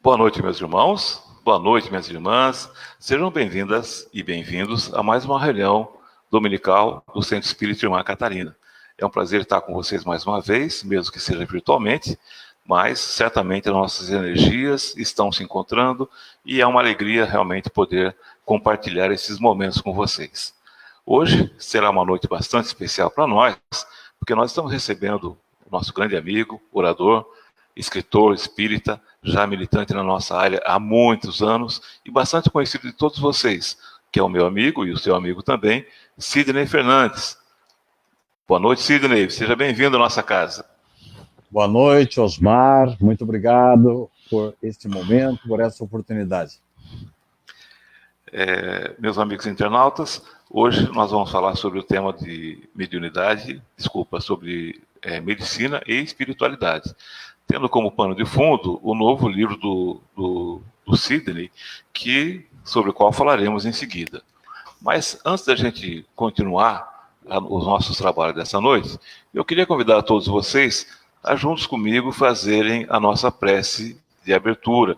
Boa noite, meus irmãos. Boa noite, minhas irmãs. Sejam bem-vindas e bem-vindos a mais uma reunião dominical do Centro Espírita Irmã Catarina. É um prazer estar com vocês mais uma vez, mesmo que seja virtualmente, mas certamente as nossas energias estão se encontrando e é uma alegria realmente poder compartilhar esses momentos com vocês. Hoje será uma noite bastante especial para nós, porque nós estamos recebendo o nosso grande amigo, orador, escritor espírita, já militante na nossa área há muitos anos e bastante conhecido de todos vocês, que é o meu amigo e o seu amigo também, Sidney Fernandes. Boa noite, Sidney. Seja bem-vindo à nossa casa. Boa noite, Osmar. Muito obrigado por este momento, por essa oportunidade. Meus amigos internautas, hoje nós vamos falar sobre o tema de sobre medicina e espiritualidade, tendo como pano de fundo o novo livro do Sidney, sobre o qual falaremos em seguida. Mas antes da gente continuar os nossos trabalhos dessa noite, eu queria convidar a todos vocês a juntos comigo fazerem a nossa prece de abertura.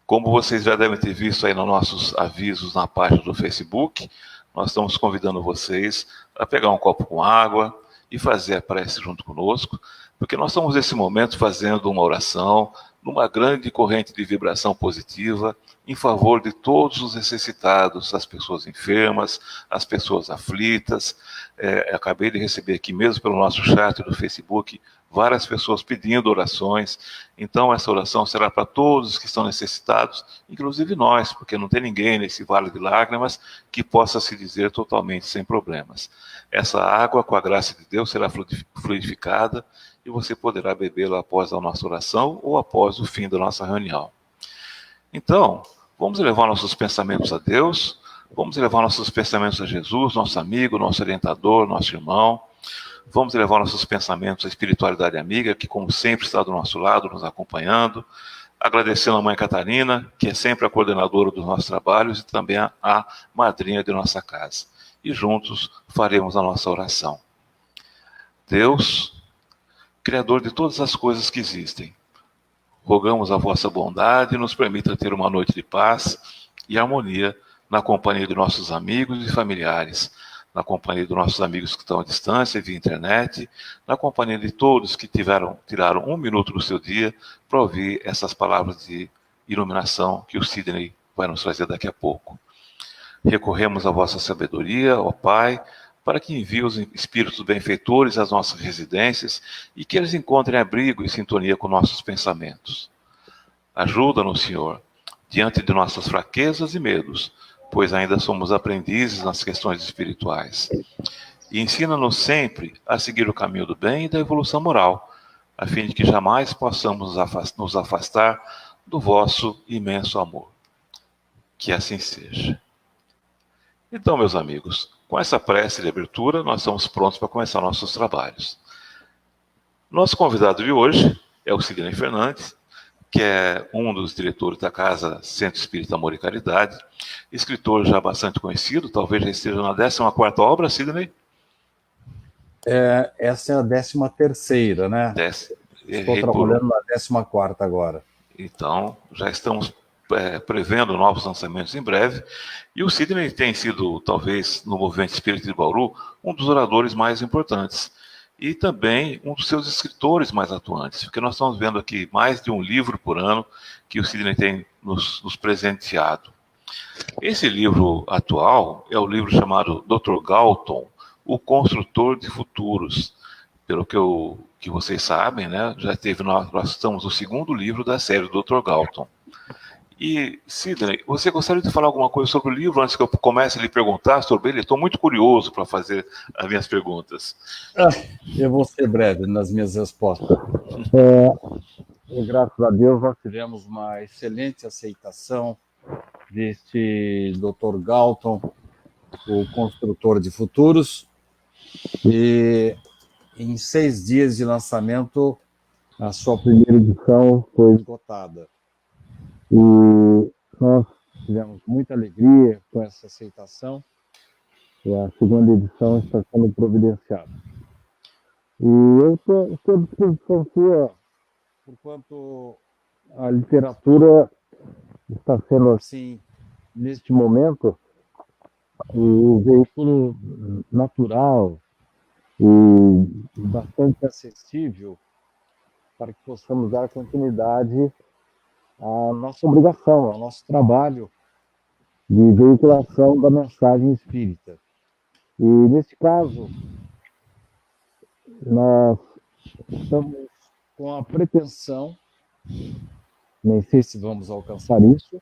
Como vocês já devem ter visto aí nos nossos avisos na página do Facebook, nós estamos convidando vocês a pegar um copo com água e fazer a prece junto conosco, porque nós estamos nesse momento fazendo uma oração numa grande corrente de vibração positiva em favor de todos os necessitados, as pessoas enfermas, as pessoas aflitas. Acabei de receber aqui mesmo pelo nosso chat do Facebook várias pessoas pedindo orações. Então essa oração será para todos que estão necessitados, inclusive nós, porque não tem ninguém nesse vale de lágrimas que possa se dizer totalmente sem problemas. Essa água, com a graça de Deus, será fluidificada e você poderá bebê-la após a nossa oração ou após o fim da nossa reunião. Então, vamos elevar nossos pensamentos a Deus, vamos elevar nossos pensamentos a Jesus, nosso amigo, nosso orientador, nosso irmão. Vamos elevar nossos pensamentos à espiritualidade amiga, que como sempre está do nosso lado, nos acompanhando. Agradecendo a Mãe Catarina, que é sempre a coordenadora dos nossos trabalhos e também a madrinha de nossa casa. E juntos faremos a nossa oração. Deus, Criador de todas as coisas que existem, rogamos a vossa bondade e nos permita ter uma noite de paz e harmonia na companhia de nossos amigos e familiares, na companhia dos nossos amigos que estão à distância via internet, na companhia de todos que tiraram um minuto do seu dia para ouvir essas palavras de iluminação que o Sidney vai nos trazer daqui a pouco. Recorremos à vossa sabedoria, ó Pai, para que envie os espíritos benfeitores às nossas residências e que eles encontrem abrigo e sintonia com nossos pensamentos. Ajuda-nos, Senhor, diante de nossas fraquezas e medos, pois ainda somos aprendizes nas questões espirituais. E ensina-nos sempre a seguir o caminho do bem e da evolução moral, a fim de que jamais possamos nos afastar do vosso imenso amor. Que assim seja. Então, meus amigos, com essa prece de abertura, nós estamos prontos para começar nossos trabalhos. Nosso convidado de hoje é o Sidney Fernandes, que é um dos diretores da Casa Centro Espírita Amor e Caridade, escritor já bastante conhecido, talvez já esteja na 14ª obra, Sidney? Essa é a 13ª, né? Estou trabalhando na 14ª agora. Então, já estamos prevendo novos lançamentos em breve, e o Sidney tem sido, talvez, no movimento espírita de Bauru, um dos oradores mais importantes. E também um dos seus escritores mais atuantes, porque nós estamos vendo aqui mais de um livro por ano que o Sidney tem nos presenteado. Esse livro atual é o livro chamado Dr. Galton, o Construtor de Futuros. Pelo que vocês sabem, né, nós estamos no 2º livro da série do Dr. Galton. E, Sidney, você gostaria de falar alguma coisa sobre o livro antes que eu comece a lhe perguntar sobre ele? Estou muito curioso para fazer as minhas perguntas. Eu vou ser breve nas minhas respostas. Graças a Deus, nós tivemos uma excelente aceitação deste Dr. Galton, o Construtor de Futuros, e em 6 dias de lançamento, a sua primeira edição foi esgotada. E nós tivemos muita alegria com essa aceitação, e a 2ª edição está sendo providenciada. E eu estou à disposição sua, porquanto a literatura está sendo, assim, neste momento, o veículo natural e bastante acessível para que possamos dar continuidade à nossa obrigação, ao nosso trabalho de veiculação da mensagem espírita. E, nesse caso, nós estamos com a pretensão, nem sei se vamos alcançar isso,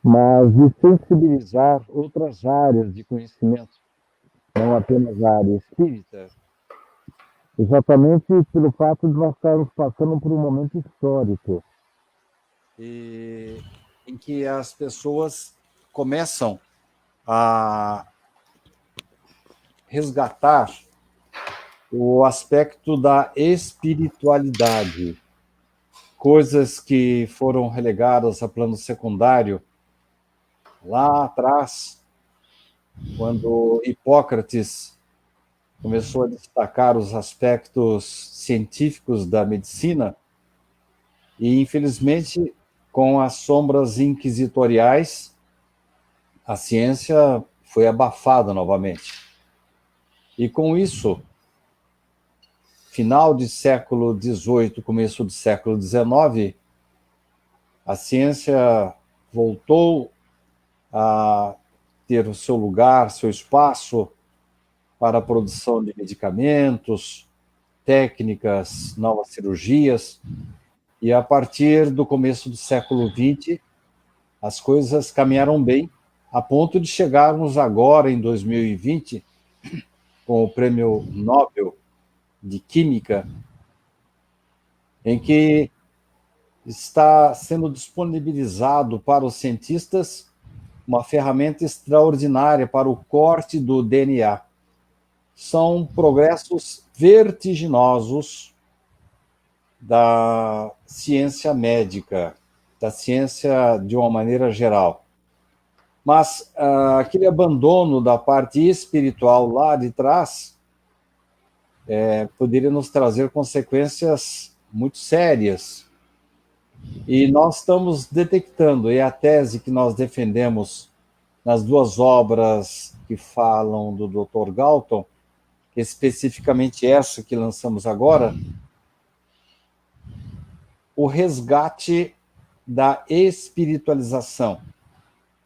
mas de sensibilizar outras áreas de conhecimento, não apenas a área espírita, exatamente pelo fato de nós estarmos passando por um momento histórico em que as pessoas começam a resgatar o aspecto da espiritualidade, coisas que foram relegadas a plano secundário lá atrás, quando Hipócrates começou a destacar os aspectos científicos da medicina, e, infelizmente, com as sombras inquisitoriais, a ciência foi abafada novamente. E, com isso, final de século XVIII, começo do século XIX, a ciência voltou a ter o seu lugar, seu espaço para a produção de medicamentos, técnicas, novas cirurgias. E, a partir do começo do século XX, as coisas caminharam bem, a ponto de chegarmos agora, em 2020, com o Prêmio Nobel de Química, em que está sendo disponibilizado para os cientistas uma ferramenta extraordinária para o corte do DNA. São progressos vertiginosos da ciência médica, da ciência de uma maneira geral. Mas aquele abandono da parte espiritual lá de trás poderia nos trazer consequências muito sérias. E nós estamos detectando, e a tese que nós defendemos nas duas obras que falam do Dr. Galton, especificamente essa que lançamos agora, o resgate da espiritualização.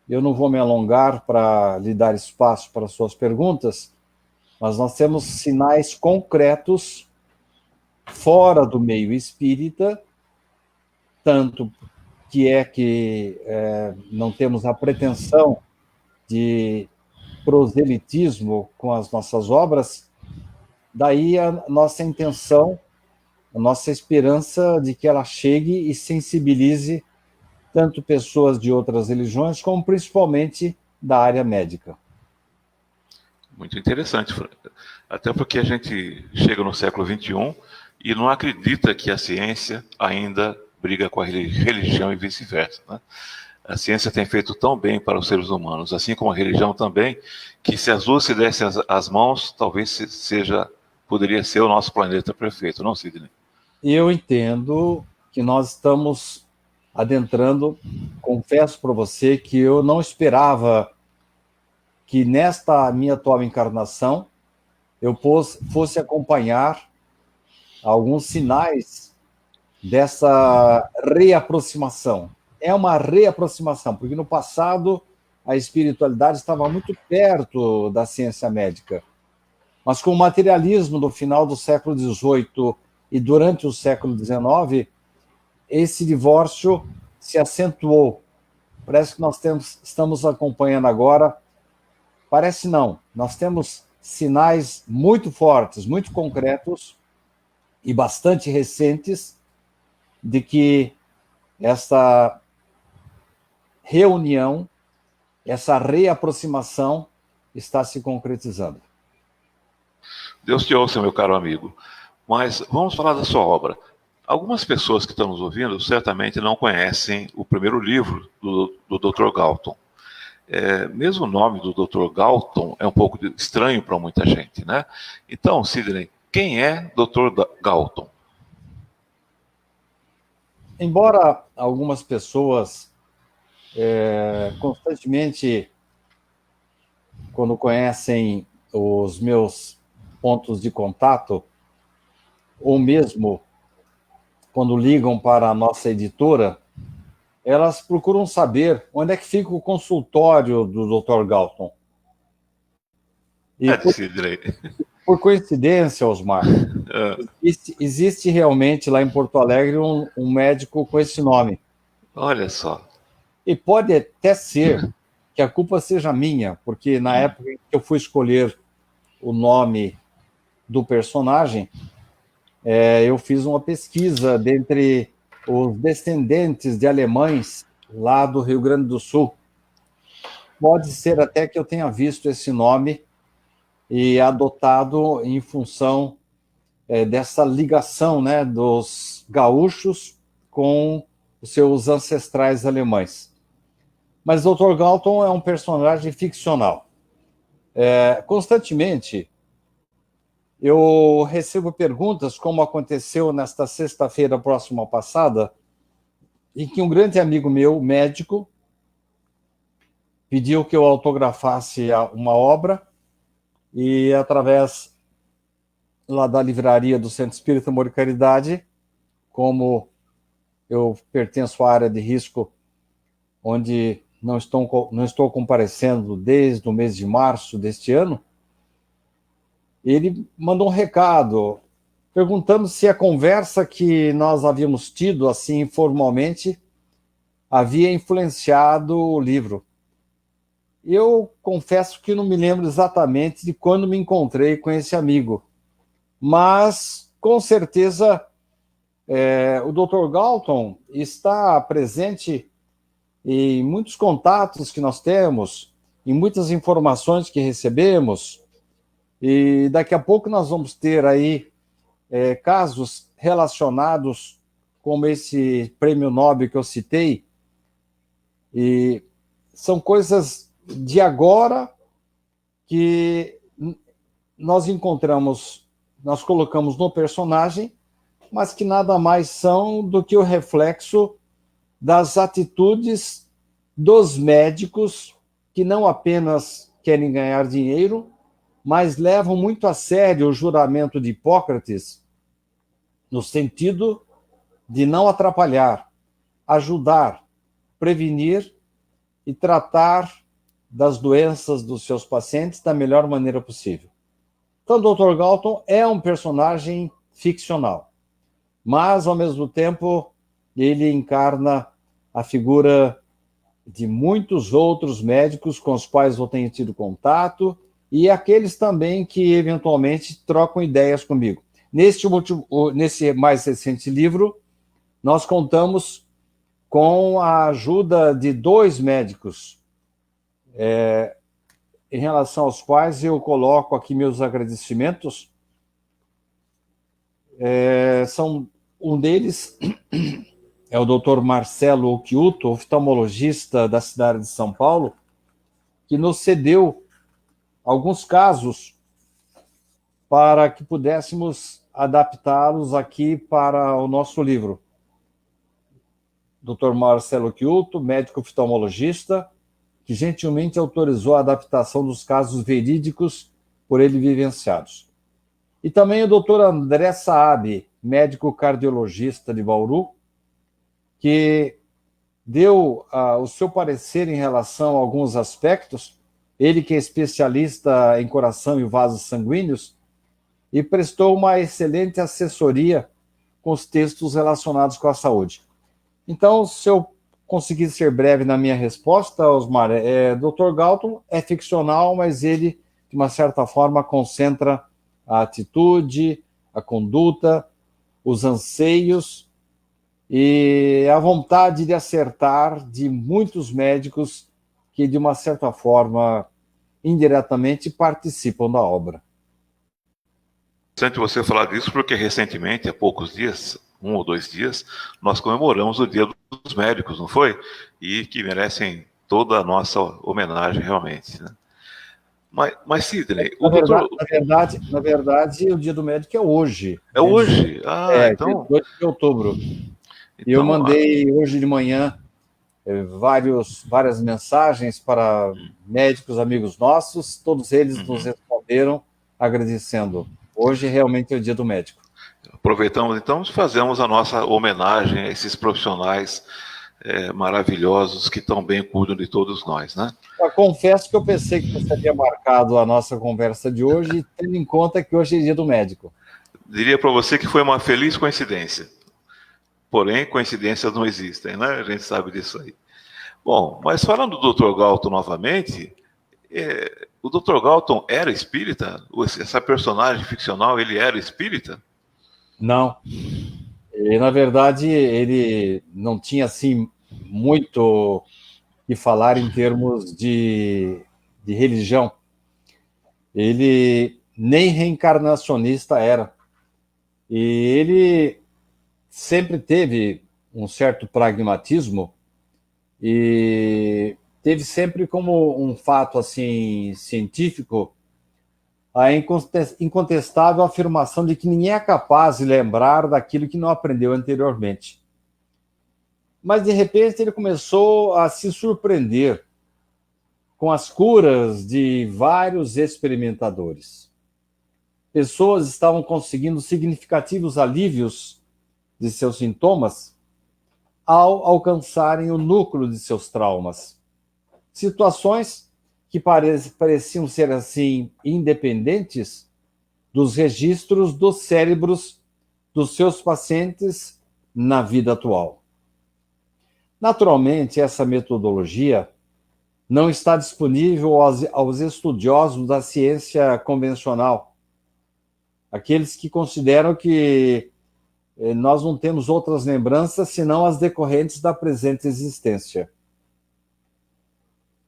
Eu não vou me alongar para lhe dar espaço para suas perguntas, mas nós temos sinais concretos fora do meio espírita, tanto que não temos a pretensão de proselitismo com as nossas obras, daí a nossa intenção, a nossa esperança de que ela chegue e sensibilize tanto pessoas de outras religiões, como principalmente da área médica. Muito interessante, até porque a gente chega no século XXI e não acredita que a ciência ainda briga com a religião e vice-versa, né? A ciência tem feito tão bem para os seres humanos, assim como a religião também, que se as duas se dessem as mãos, talvez poderia ser o nosso planeta perfeito, não, Sidney? Eu entendo que nós estamos adentrando, confesso para você que eu não esperava que nesta minha atual encarnação eu fosse acompanhar alguns sinais dessa reaproximação. É uma reaproximação, porque no passado a espiritualidade estava muito perto da ciência médica. Mas com o materialismo do final do século XVIII e durante o século XIX, esse divórcio se acentuou. Parece que nós estamos acompanhando agora, parece não, nós temos sinais muito fortes, muito concretos e bastante recentes de que essa reunião, essa reaproximação está se concretizando. Deus te ouça, meu caro amigo. Mas vamos falar da sua obra. Algumas pessoas que estão nos ouvindo certamente não conhecem o primeiro livro do Dr. Galton. Mesmo o nome do Dr. Galton é um pouco estranho para muita gente, né? Então, Sidney, quem é Dr. Galton? embora algumas pessoas constantemente, quando conhecem os meus pontos de contato, ou mesmo quando ligam para a nossa editora, elas procuram saber onde é que fica o consultório do Dr. Galton. E por coincidência, Osmar, existe realmente lá em Porto Alegre um médico com esse nome. Olha só. E pode até ser que a culpa seja minha, porque na época em que eu fui escolher o nome do personagem, eu fiz uma pesquisa dentre os descendentes de alemães lá do Rio Grande do Sul. Pode ser até que eu tenha visto esse nome e adotado em função dessa ligação, né, dos gaúchos com os seus ancestrais alemães. Mas o Dr. Galton é um personagem ficcional. Constantemente, eu recebo perguntas, como aconteceu nesta sexta-feira próxima passada, em que um grande amigo meu, médico, pediu que eu autografasse uma obra e, através lá da livraria do Centro Espírita Amor e Caridade, como eu pertenço à área de risco, onde não estou comparecendo desde o mês de março deste ano, ele mandou um recado perguntando se a conversa que nós havíamos tido, assim, informalmente, havia influenciado o livro. Eu confesso que não me lembro exatamente de quando me encontrei com esse amigo, mas, com certeza, o Dr. Galton está presente em muitos contatos que nós temos, em muitas informações que recebemos, e daqui a pouco nós vamos ter aí casos relacionados como esse prêmio Nobel que eu citei, e são coisas de agora que nós encontramos, nós colocamos no personagem, mas que nada mais são do que o reflexo das atitudes dos médicos que não apenas querem ganhar dinheiro, mas levam muito a sério o juramento de Hipócrates, no sentido de não atrapalhar, ajudar, prevenir e tratar das doenças dos seus pacientes da melhor maneira possível. Então, o Dr. Galton é um personagem ficcional, mas, ao mesmo tempo, ele encarna a figura de muitos outros médicos com os quais eu tenho tido contato e aqueles também que, eventualmente, trocam ideias comigo. Nesse mais recente livro, nós contamos com a ajuda de 2 médicos, em relação aos quais eu coloco aqui meus agradecimentos. Um deles é o Dr. Marcelo Occhiuto, oftalmologista da cidade de São Paulo, que nos cedeu alguns casos para que pudéssemos adaptá-los aqui para o nosso livro. Dr. Marcelo Occhiuto, médico oftalmologista, que gentilmente autorizou a adaptação dos casos verídicos por ele vivenciados. E também o Dr. André Saab, médico cardiologista de Bauru, que deu o seu parecer em relação a alguns aspectos, ele que é especialista em coração e vasos sanguíneos, e prestou uma excelente assessoria com os textos relacionados com a saúde. Então, se eu conseguir ser breve na minha resposta, Osmar, Dr. Galton é ficcional, mas ele, de uma certa forma, concentra a atitude, a conduta, os anseios e a vontade de acertar de muitos médicos que, de uma certa forma, indiretamente participam da obra. Interessante você falar disso, porque recentemente, há poucos dias, 1 ou 2 dias, nós comemoramos o Dia dos Médicos, não foi? E que merecem toda a nossa homenagem, realmente, né? Mas Sidney, na verdade, o Dia do Médico é hoje. É hoje? Ah, então... 2 de outubro. E eu Então, mandei hoje de manhã várias mensagens para médicos amigos nossos, todos eles nos responderam agradecendo. Hoje realmente é o dia do médico. aproveitamos então e fazemos a nossa homenagem a esses profissionais maravilhosos que tão bem cuidam de todos nós, né? Eu confesso que eu pensei que você havia marcado a nossa conversa de hoje, tendo em conta que hoje é dia do médico. Diria para você que foi uma feliz coincidência. Porém, coincidências não existem, né? A gente sabe disso aí. Bom, mas falando do Dr. Galton novamente, o Dr. Galton era espírita? Essa personagem ficcional, ele era espírita? Não. E, na verdade, ele não tinha, assim, muito que falar em termos de religião. Ele nem reencarnacionista era. E ele sempre teve um certo pragmatismo e teve sempre como um fato assim científico a incontestável afirmação de que ninguém é capaz de lembrar daquilo que não aprendeu anteriormente. Mas, de repente, ele começou a se surpreender com as curas de vários experimentadores. Pessoas estavam conseguindo significativos alívios de seus sintomas ao alcançarem o núcleo de seus traumas. Situações que pareciam ser assim independentes dos registros dos cérebros dos seus pacientes na vida atual. Naturalmente, essa metodologia não está disponível aos estudiosos da ciência convencional, aqueles que consideram que nós não temos outras lembranças senão as decorrentes da presente existência.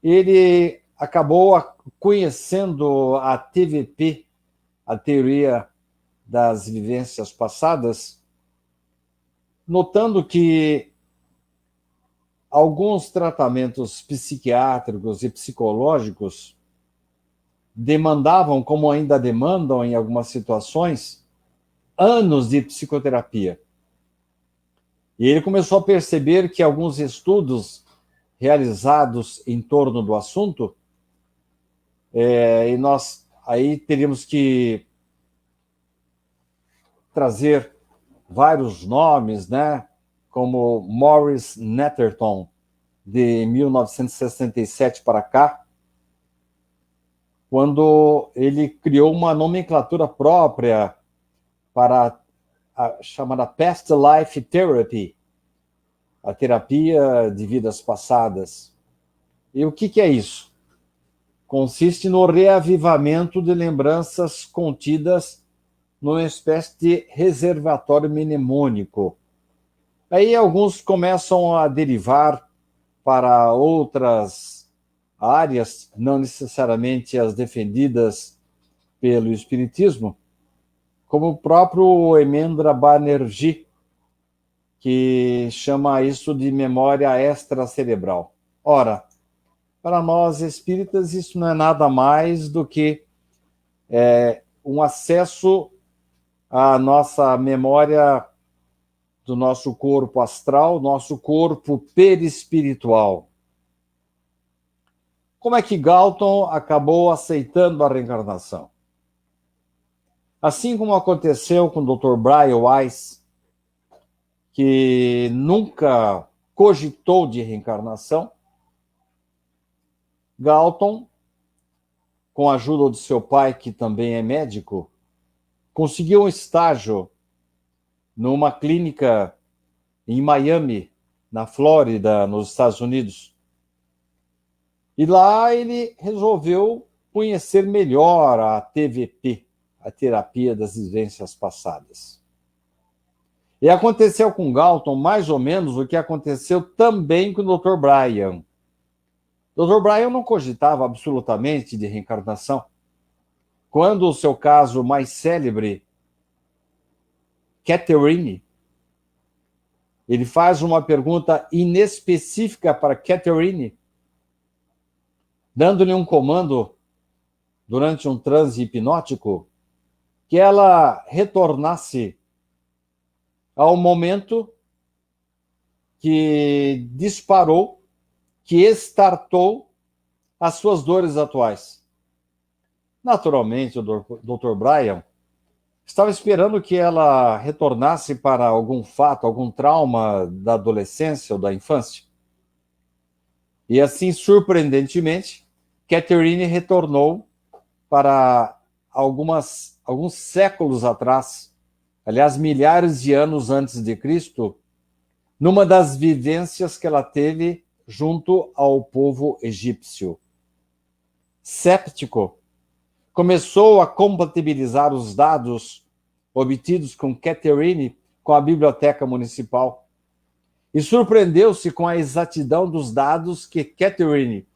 Ele acabou conhecendo a TVP, a teoria das vivências passadas, notando que alguns tratamentos psiquiátricos e psicológicos demandavam, como ainda demandam em algumas situações, anos de psicoterapia. E ele começou a perceber que alguns estudos realizados em torno do assunto, e nós aí teríamos que trazer vários nomes, né? Como Maurice Netterton, de 1967 para cá, quando ele criou uma nomenclatura própria para a chamada Past Life Therapy, a terapia de vidas passadas. E o que é isso? Consiste no reavivamento de lembranças contidas numa espécie de reservatório mnemônico. Aí alguns começam a derivar para outras áreas, não necessariamente as defendidas pelo Espiritismo, como o próprio Emendra Banerjee, que chama isso de memória extracerebral. Ora, para nós espíritas, isso não é nada mais do que um acesso à nossa memória do nosso corpo astral, nosso corpo perispiritual. Como é que Galton acabou aceitando a reencarnação? Assim como aconteceu com o Dr. Brian Weiss, que nunca cogitou de reencarnação, Galton, com a ajuda de seu pai, que também é médico, conseguiu um estágio numa clínica em Miami, na Flórida, nos Estados Unidos. E lá ele resolveu conhecer melhor a TVP, a terapia das vivências passadas. E aconteceu com Galton mais ou menos o que aconteceu também com o Dr. Brian. O Dr. Brian não cogitava absolutamente de reencarnação. Quando o seu caso mais célebre, Catherine, ele faz uma pergunta inespecífica para Catherine, dando-lhe um comando durante um transe hipnótico, que ela retornasse ao momento que disparou, que startou as suas dores atuais. Naturalmente, o Dr. Brian estava esperando que ela retornasse para algum fato, algum trauma da adolescência ou da infância. E assim, surpreendentemente, Catherine retornou para alguns séculos atrás, aliás, milhares de anos antes de Cristo, numa das vivências que ela teve junto ao povo egípcio. Séptico, começou a compatibilizar os dados obtidos com Catherine com a biblioteca municipal e surpreendeu-se com a exatidão dos dados que Catherine,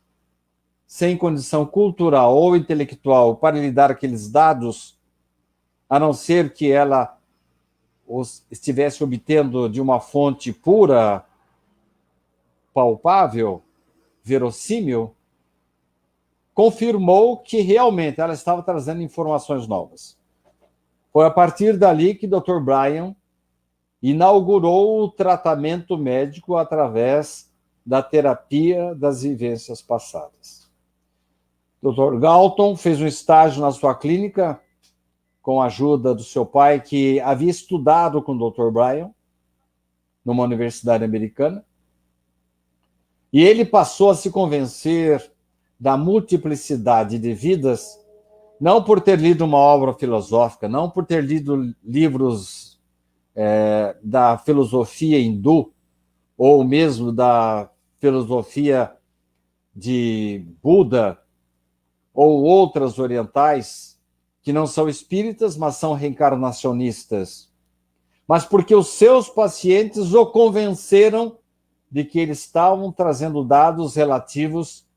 sem condição cultural ou intelectual para lhe dar aqueles dados, a não ser que ela os estivesse obtendo de uma fonte pura, palpável, verossímil, confirmou que realmente ela estava trazendo informações novas. Foi a partir dali que Dr. Brian inaugurou o tratamento médico através da terapia das vivências passadas. Dr. Galton fez um estágio na sua clínica com a ajuda do seu pai, que havia estudado com o Dr. Brian numa universidade americana, e ele passou a se convencer da multiplicidade de vidas, não por ter lido uma obra filosófica, não por ter lido livros da filosofia hindu, ou mesmo da filosofia de Buda, ou outras orientais, que não são espíritas, mas são reencarnacionistas, mas porque os seus pacientes o convenceram de que eles estavam trazendo dados relativos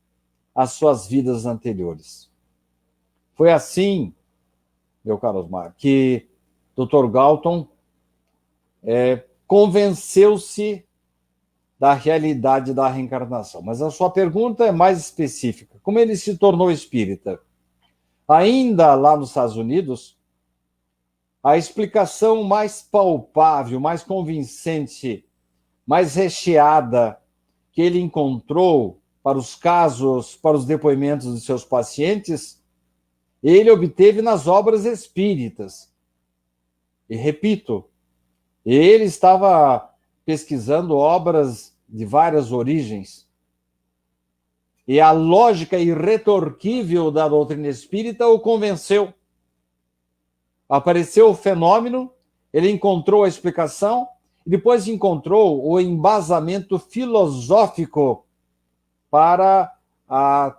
às suas vidas anteriores. Foi assim, meu caro Osmar, que Dr. Galton convenceu-se da realidade da reencarnação. Mas a sua pergunta é mais específica. Como ele se tornou espírita? Ainda lá nos Estados Unidos, a explicação mais palpável, mais convincente, mais recheada que ele encontrou para os casos, para os depoimentos de seus pacientes, ele obteve nas obras espíritas. E repito, ele estava pesquisando obras de várias origens. E a lógica irretorquível da doutrina espírita o convenceu. Apareceu o fenômeno, ele encontrou a explicação, e depois encontrou o embasamento filosófico para a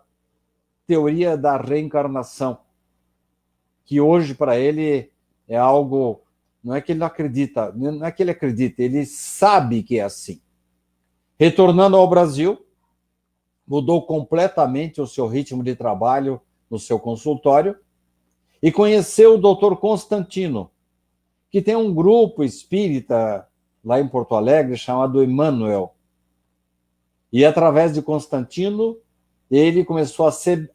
teoria da reencarnação, que hoje para ele é algo, não é que ele não acredita, não é que ele acredita, ele sabe que é assim. Retornando ao Brasil, mudou completamente o seu ritmo de trabalho no seu consultório e conheceu o Dr. Constantino, que tem um grupo espírita lá em Porto Alegre chamado Emmanuel. E através de Constantino, ele começou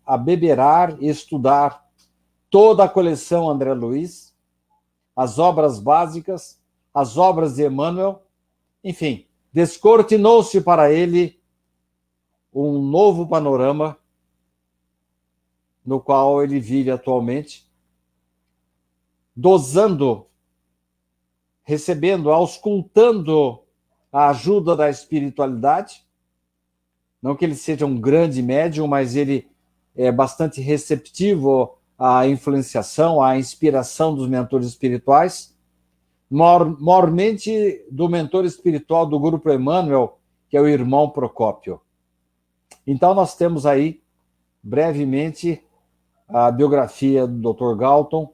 a beberar e estudar toda a coleção André Luiz, as obras básicas, as obras de Emmanuel, enfim, descortinou-se para ele um novo panorama no qual ele vive atualmente, dosando, recebendo, auscultando a ajuda da espiritualidade. Não que ele seja um grande médium, mas ele é bastante receptivo à influenciação, à inspiração dos mentores espirituais, maiormente do mentor espiritual do Grupo Emmanuel, que é o irmão Procópio. Então, nós temos aí, brevemente, a biografia do Dr. Galton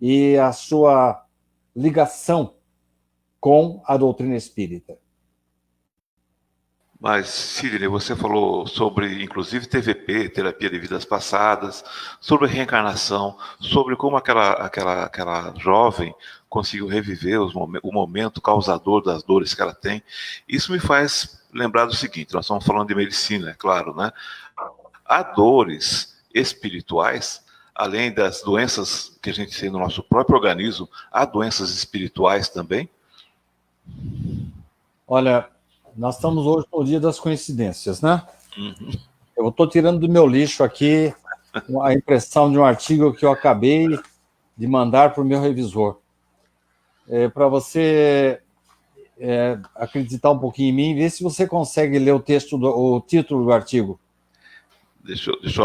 e a sua ligação com a doutrina espírita. Mas, Sidney, você falou sobre, inclusive, TVP, terapia de vidas passadas, sobre reencarnação, sobre como aquela jovem conseguiu reviver o momento causador das dores que ela tem. Isso me faz lembrar do seguinte, nós estamos falando de medicina, é claro, né? Há dores espirituais, além das doenças que a gente tem no nosso próprio organismo, há doenças espirituais também? Olha, nós estamos hoje no dia das coincidências, né? Uhum. Eu estou tirando do meu lixo aqui a impressão de um artigo que eu acabei de mandar para o meu revisor. Para você acreditar um pouquinho em mim, vê se você consegue ler o título do artigo. Deixa eu...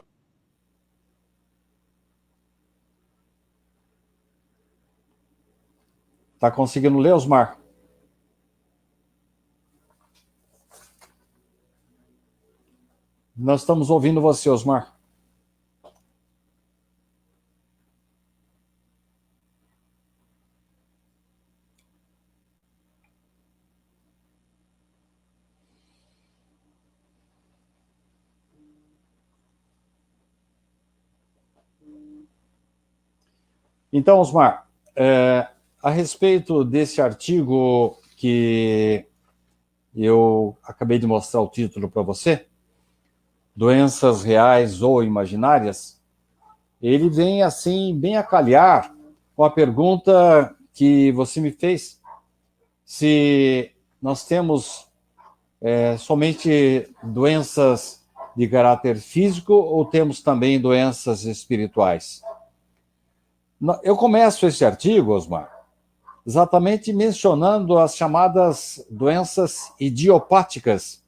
Está conseguindo ler, Osmar? Nós estamos ouvindo você, Osmar. Então, Osmar, a respeito desse artigo que eu acabei de mostrar o título para você, Doenças Reais ou Imaginárias, ele vem assim, bem a calhar com a pergunta que você me fez, se nós temos somente doenças de caráter físico ou temos também doenças espirituais. Eu começo esse artigo, Osmar, exatamente mencionando as chamadas doenças idiopáticas,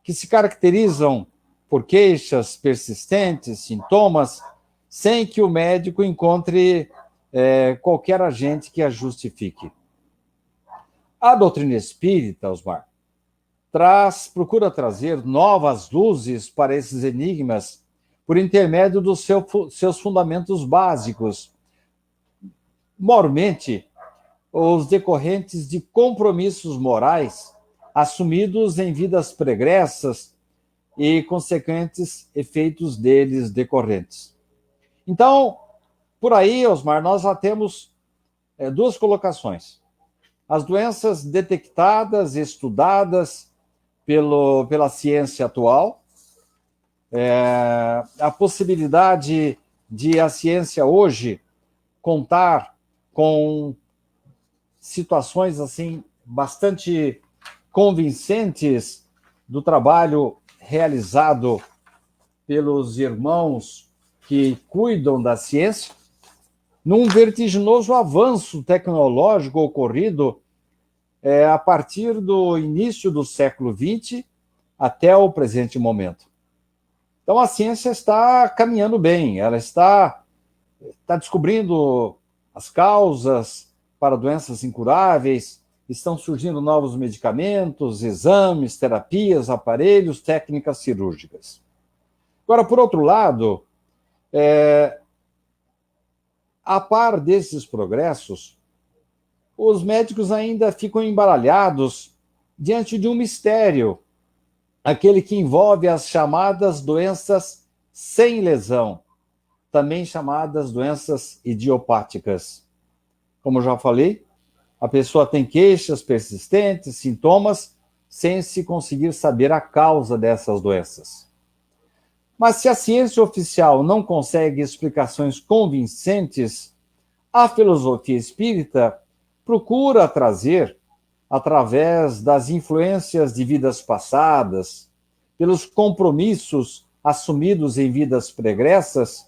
que se caracterizam por queixas persistentes, sintomas, sem que o médico encontre qualquer agente que a justifique. A doutrina espírita, Osmar, procura trazer novas luzes para esses enigmas por intermédio dos seus fundamentos básicos, mormente os decorrentes de compromissos morais assumidos em vidas pregressas e consequentes efeitos deles decorrentes. Então, por aí, Osmar, nós já temos duas colocações. As doenças detectadas e estudadas pela ciência atual, a possibilidade de a ciência hoje contar com situações assim bastante convincentes do trabalho realizado pelos irmãos que cuidam da ciência, num vertiginoso avanço tecnológico ocorrido a partir do início do século XX até o presente momento. Então, a ciência está caminhando bem, ela está descobrindo as causas para doenças incuráveis, estão surgindo novos medicamentos, exames, terapias, aparelhos, técnicas cirúrgicas. Agora, por outro lado, a par desses progressos, os médicos ainda ficam embaralhados diante de um mistério, aquele que envolve as chamadas doenças sem lesão, também chamadas doenças idiopáticas. Como já falei, a pessoa tem queixas persistentes, sintomas, sem se conseguir saber a causa dessas doenças. Mas se a ciência oficial não consegue explicações convincentes, a filosofia espírita procura trazer, através das influências de vidas passadas, pelos compromissos assumidos em vidas pregressas,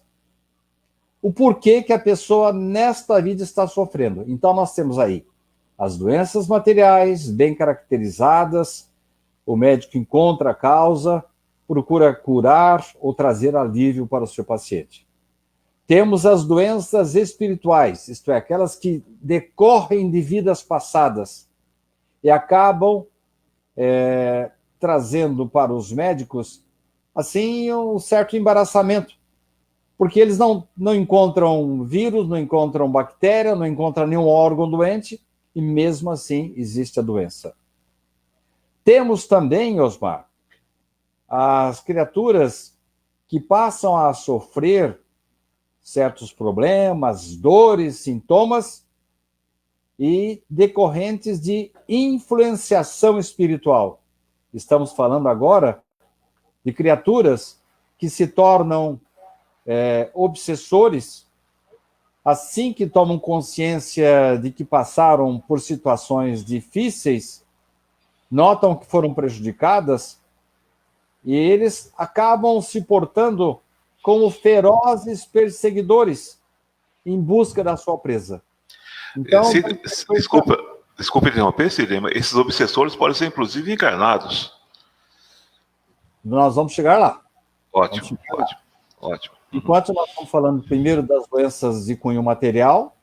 o porquê que a pessoa nesta vida está sofrendo. Então nós temos aí as doenças materiais bem caracterizadas, o médico encontra a causa, procura curar ou trazer alívio para o seu paciente. Temos as doenças espirituais, isto é, aquelas que decorrem de vidas passadas e acabam trazendo para os médicos assim um certo embaraçamento, porque eles não encontram vírus, não encontram bactéria, não encontram nenhum órgão doente, e mesmo assim existe a doença. Temos também, Osmar, as criaturas que passam a sofrer certos problemas, dores, sintomas, e decorrentes de influenciação espiritual. Estamos falando agora de criaturas que se tornam obsessores assim que tomam consciência de que passaram por situações difíceis notam que foram prejudicadas e eles acabam se portando como ferozes perseguidores em busca da sua presa. Então, desculpa interromper, Sidney, mas esses obsessores podem ser, inclusive, encarnados. nós vamos chegar lá. Ótimo. Enquanto nós estamos falando primeiro das doenças de cunho material,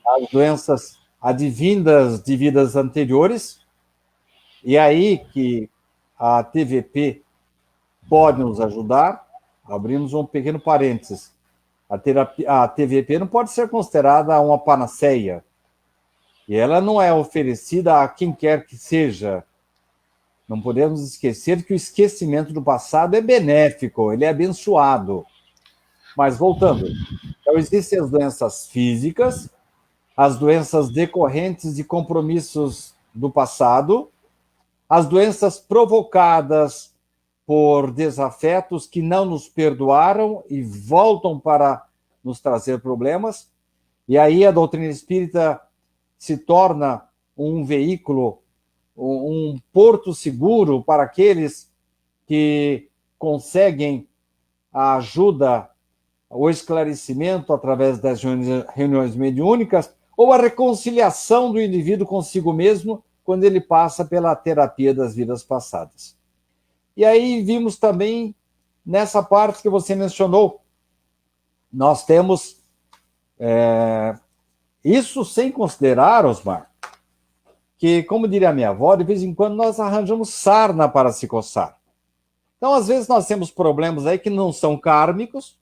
as doenças advindas de vidas anteriores, e aí que a TVP pode nos ajudar. Abrimos um pequeno parênteses. A TVP não pode ser considerada uma panaceia, e ela não é oferecida a quem quer que seja. Não podemos esquecer que o esquecimento do passado é benéfico, ele é abençoado. Mas voltando, então existem as doenças físicas, as doenças decorrentes de compromissos do passado, as doenças provocadas por desafetos que não nos perdoaram e voltam para nos trazer problemas. E aí a doutrina espírita se torna um veículo, um porto seguro para aqueles que conseguem a ajuda, o esclarecimento através das reuniões mediúnicas ou a reconciliação do indivíduo consigo mesmo quando ele passa pela terapia das vidas passadas. E aí vimos também, nessa parte que você mencionou, nós temos isso sem considerar, Osmar, que, como diria a minha avó, de vez em quando nós arranjamos sarna para se coçar. Então, às vezes, nós temos problemas aí que não são kármicos,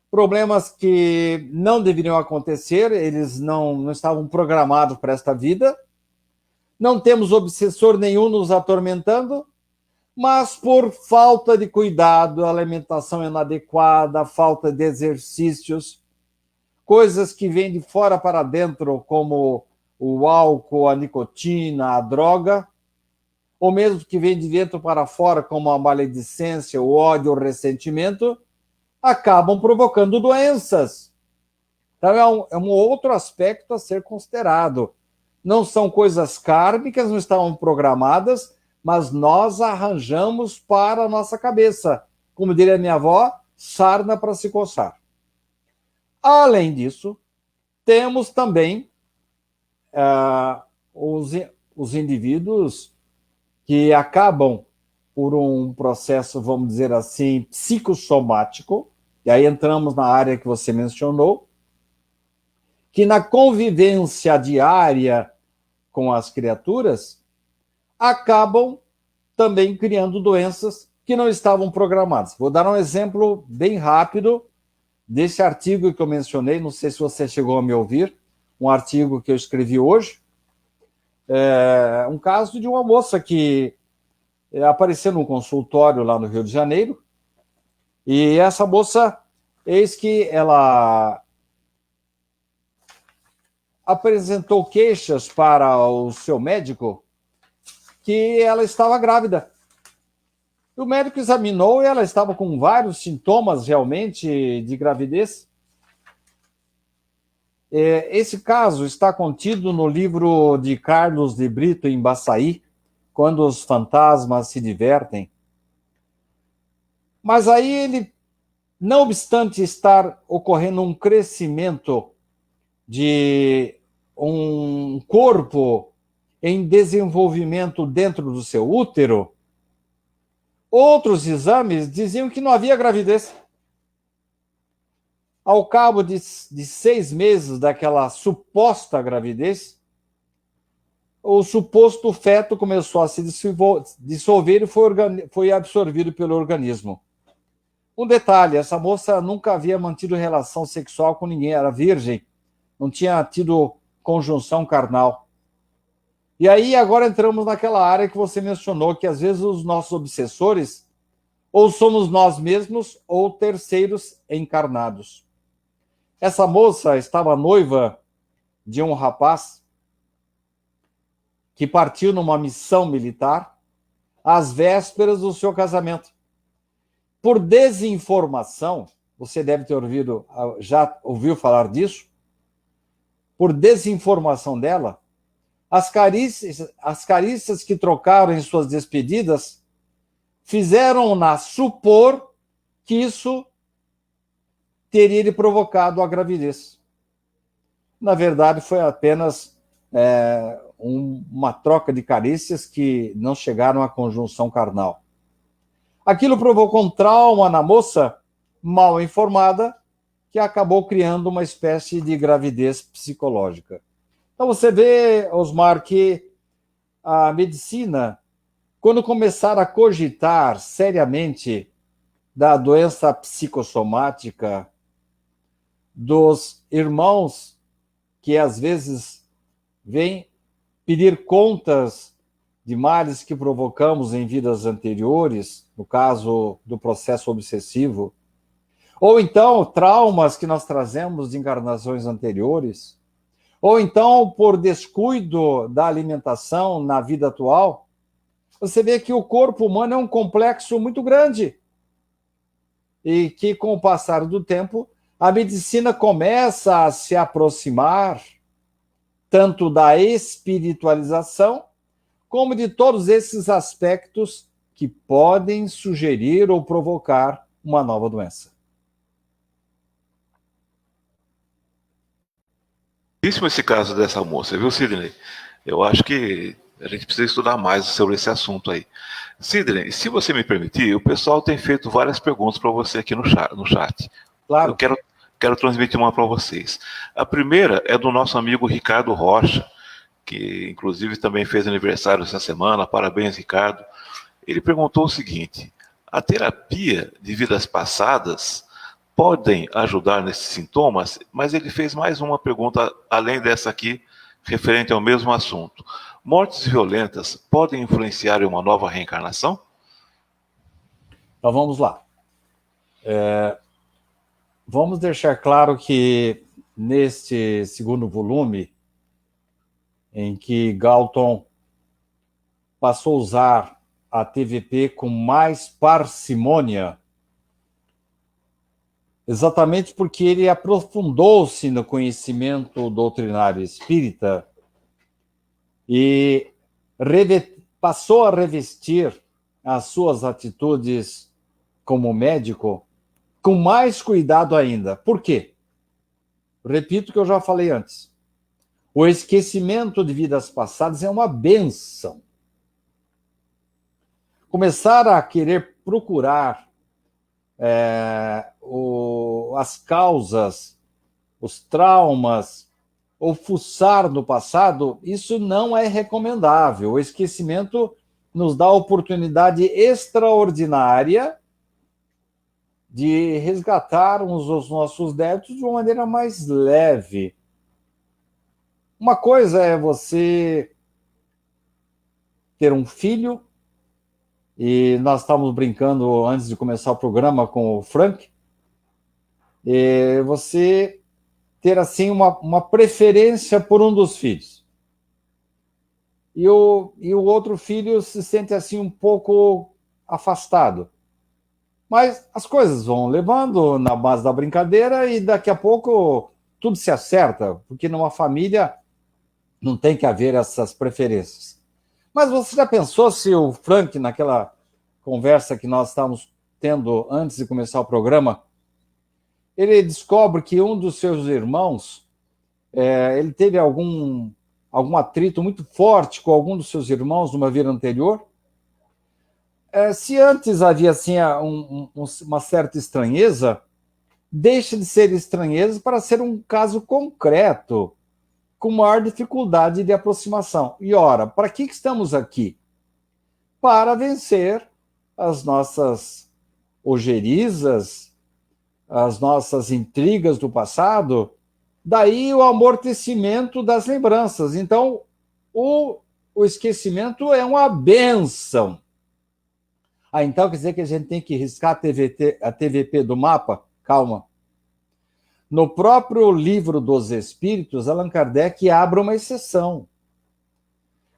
problemas que não deveriam acontecer, eles não estavam programados para esta vida, não temos obsessor nenhum nos atormentando, mas por falta de cuidado, alimentação inadequada, falta de exercícios, coisas que vêm de fora para dentro, como o álcool, a nicotina, a droga, ou mesmo que vem de dentro para fora, como a maledicência, o ódio, o ressentimento, acabam provocando doenças. Então, é um outro aspecto a ser considerado. Não são coisas kármicas, não estavam programadas, mas nós arranjamos para a nossa cabeça. Como diria minha avó, sarna para se coçar. Além disso, temos também os indivíduos que acabam por um processo, vamos dizer assim, psicossomático, e aí entramos na área que você mencionou, que na convivência diária com as criaturas, acabam também criando doenças que não estavam programadas. Vou dar um exemplo bem rápido desse artigo que eu mencionei, não sei se você chegou a me ouvir, um artigo que eu escrevi hoje, um caso de uma moça que apareceu num consultório lá no Rio de Janeiro, e essa moça, eis que ela apresentou queixas para o seu médico que ela estava grávida. O médico examinou e ela estava com vários sintomas realmente de gravidez. Esse caso está contido no livro de Carlos de Brito em Baçaí, Quando os Fantasmas se Divertem. Mas aí ele, não obstante estar ocorrendo um crescimento de um corpo em desenvolvimento dentro do seu útero, outros exames diziam que não havia gravidez. Ao cabo de 6 meses daquela suposta gravidez, o suposto feto começou a se dissolver e foi absorvido pelo organismo. Um detalhe, essa moça nunca havia mantido relação sexual com ninguém, era virgem, não tinha tido conjunção carnal. E aí agora entramos naquela área que você mencionou, que às vezes os nossos obsessores ou somos nós mesmos ou terceiros encarnados. Essa moça estava noiva de um rapaz que partiu numa missão militar às vésperas do seu casamento. Por desinformação, você deve ter ouvido, já ouviu falar disso, por desinformação dela, As carícias que trocaram em suas despedidas fizeram-na supor que isso teria lhe provocado a gravidez. Na verdade, foi apenas uma troca de carícias que não chegaram à conjunção carnal. Aquilo provocou um trauma na moça, mal informada, que acabou criando uma espécie de gravidez psicológica. Então você vê, Osmar, que a medicina, quando começar a cogitar seriamente da doença psicossomática, dos irmãos que às vezes vêm pedir contas de males que provocamos em vidas anteriores, no caso do processo obsessivo, ou então traumas que nós trazemos de encarnações anteriores, ou então por descuido da alimentação na vida atual, você vê que o corpo humano é um complexo muito grande e que, com o passar do tempo, a medicina começa a se aproximar tanto da espiritualização como de todos esses aspectos que podem sugerir ou provocar uma nova doença. Esse caso dessa moça, viu, Sidney? Eu acho que a gente precisa estudar mais sobre esse assunto aí. Sidney, se você me permitir, o pessoal tem feito várias perguntas para você aqui no chat. Claro. Eu quero transmitir uma para vocês. A primeira é do nosso amigo Ricardo Rocha, que inclusive também fez aniversário essa semana. Parabéns, Ricardo. Ele perguntou o seguinte: a terapia de vidas passadas podem ajudar nesses sintomas? Mas ele fez mais uma pergunta, além dessa aqui, referente ao mesmo assunto. Mortes violentas podem influenciar em uma nova reencarnação? Então vamos lá. Vamos deixar claro que neste segundo volume, em que Galton passou a usar a TVP com mais parcimônia, exatamente porque ele aprofundou-se no conhecimento doutrinário espírita e passou a revestir as suas atitudes como médico com mais cuidado ainda. Por quê? Repito o que eu já falei antes. O esquecimento de vidas passadas é uma bênção. Começar a querer procurar as causas, os traumas, ou fuçar no passado, isso não é recomendável. O esquecimento nos dá a oportunidade extraordinária de resgatarmos os nossos débitos de uma maneira mais leve. Uma coisa é você ter um filho, e nós estávamos brincando antes de começar o programa com o Frank, e você ter assim uma preferência por um dos filhos. E o outro filho se sente assim um pouco afastado. Mas as coisas vão levando na base da brincadeira e daqui a pouco tudo se acerta, porque numa família não tem que haver essas preferências. Mas você já pensou se o Frank, naquela conversa que nós estávamos tendo antes de começar o programa, ele descobre que um dos seus irmãos, ele teve algum atrito muito forte com algum dos seus irmãos numa vida anterior? Se antes havia assim, uma certa estranheza, deixa de ser estranheza para ser um caso concreto, com maior dificuldade de aproximação. E ora, para que estamos aqui? Para vencer as nossas ojerizas, as nossas intrigas do passado, daí o amortecimento das lembranças. Então, o esquecimento é uma bênção. Então quer dizer que a gente tem que riscar a TVP do mapa? Calma. No próprio Livro dos Espíritos, Allan Kardec abre uma exceção.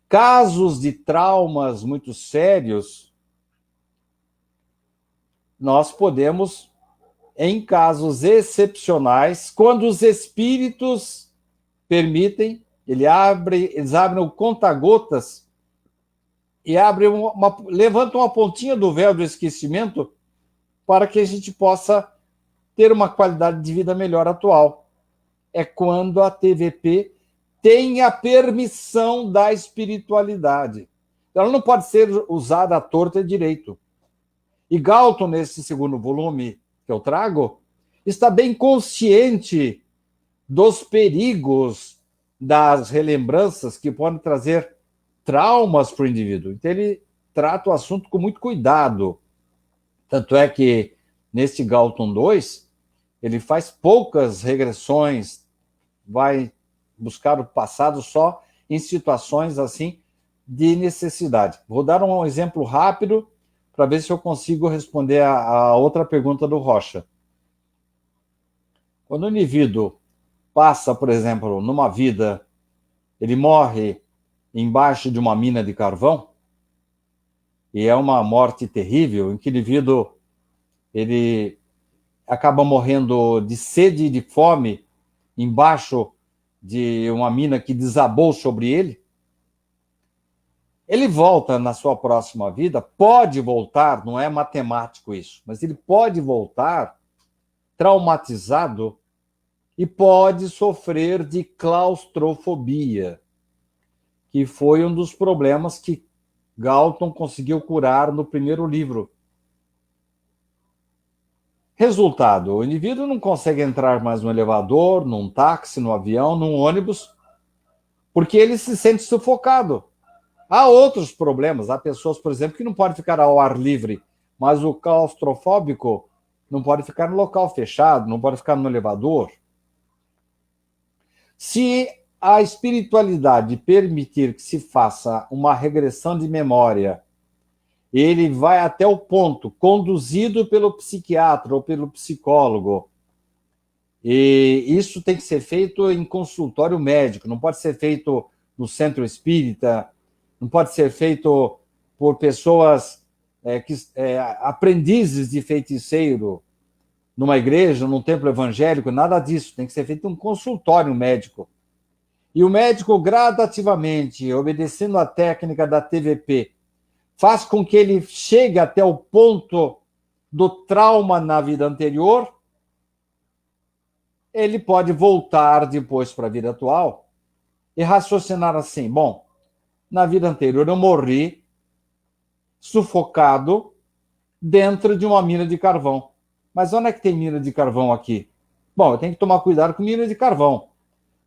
Casos de traumas muito sérios, nós podemos, em casos excepcionais, quando os espíritos permitem, Eles abrem o conta-gotas e levantam uma pontinha do véu do esquecimento para que a gente possa ter uma qualidade de vida melhor atual. É quando a TVP tem a permissão da espiritualidade. Ela não pode ser usada à torta e direito. E Galton, nesse segundo volume que eu trago, está bem consciente dos perigos das relembranças que podem trazer traumas para o indivíduo. Então, ele trata o assunto com muito cuidado. Tanto é que, neste Galton 2, ele faz poucas regressões, vai buscar o passado só em situações assim de necessidade. Vou dar um exemplo rápido para ver se eu consigo responder a outra pergunta do Rocha. Quando o indivíduo passa, por exemplo, numa vida, ele morre embaixo de uma mina de carvão, e é uma morte terrível, em que o indivíduo ele acaba morrendo de sede e de fome embaixo de uma mina que desabou sobre ele. Ele volta na sua próxima vida, pode voltar, não é matemático isso, mas ele pode voltar traumatizado e pode sofrer de claustrofobia, que foi um dos problemas que Galton conseguiu curar no primeiro livro. Resultado, o indivíduo não consegue entrar mais no elevador, num táxi, no avião, num ônibus, porque ele se sente sufocado. Há outros problemas, há pessoas, por exemplo, que não podem ficar ao ar livre, mas o claustrofóbico não pode ficar no local fechado, não pode ficar no elevador. Se a espiritualidade permitir que se faça uma regressão de memória, ele vai até o ponto, conduzido pelo psiquiatra ou pelo psicólogo, e isso tem que ser feito em consultório médico, não pode ser feito no centro espírita, não pode ser feito por pessoas aprendizes de feiticeiro, numa igreja, num templo evangélico, nada disso. Tem que ser feito um consultório médico. E o médico, gradativamente, obedecendo a técnica da TVP, faz com que ele chegue até o ponto do trauma na vida anterior. Ele pode voltar depois para a vida atual e raciocinar assim: bom, na vida anterior eu morri sufocado dentro de uma mina de carvão. Mas onde é que tem mina de carvão aqui? Bom, eu tenho que tomar cuidado com mina de carvão.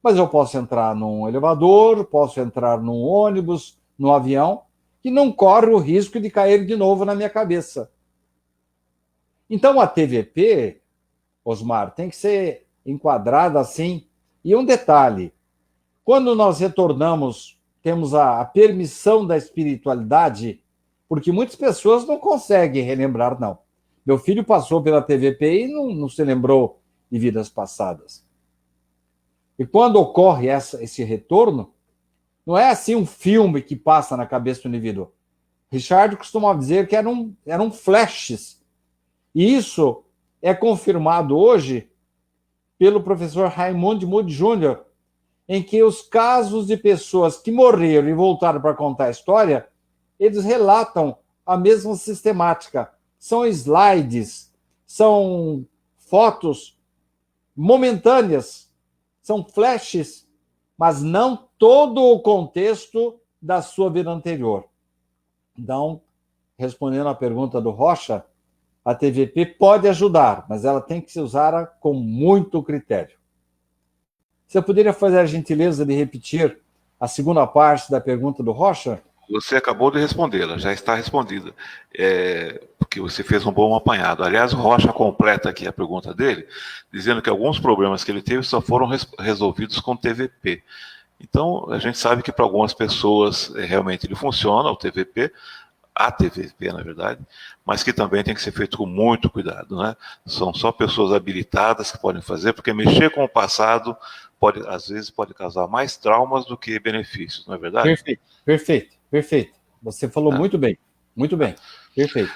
Mas eu posso entrar num elevador, posso entrar num ônibus, num avião, que não corre o risco de cair de novo na minha cabeça. Então a TVP, Osmar, tem que ser enquadrada assim. E um detalhe, quando nós retornamos, temos a permissão da espiritualidade, porque muitas pessoas não conseguem relembrar, não. Meu filho passou pela TVP e não se lembrou de vidas passadas. E quando ocorre esse retorno, não é assim um filme que passa na cabeça do indivíduo. Richard costumava dizer que eram flashes. E isso é confirmado hoje pelo professor Raymond Moody Jr., em que os casos de pessoas que morreram e voltaram para contar a história, eles relatam a mesma sistemática. São slides, são fotos momentâneas, são flashes, mas não todo o contexto da sua vida anterior. Então, respondendo à pergunta do Rocha, a TVP pode ajudar, mas ela tem que ser usada com muito critério. Você poderia fazer a gentileza de repetir a segunda parte da pergunta do Rocha? Você acabou de respondê-la, já está respondida, porque você fez um bom apanhado. Aliás, o Rocha completa aqui a pergunta dele, dizendo que alguns problemas que ele teve só foram resolvidos com TVP. Então, a gente sabe que para algumas pessoas realmente ele funciona, o TVP, a TVP, na verdade, mas que também tem que ser feito com muito cuidado, né? São só pessoas habilitadas que podem fazer, porque mexer com o passado às vezes pode causar mais traumas do que benefícios, não é verdade? Perfeito. Você falou muito bem, perfeito.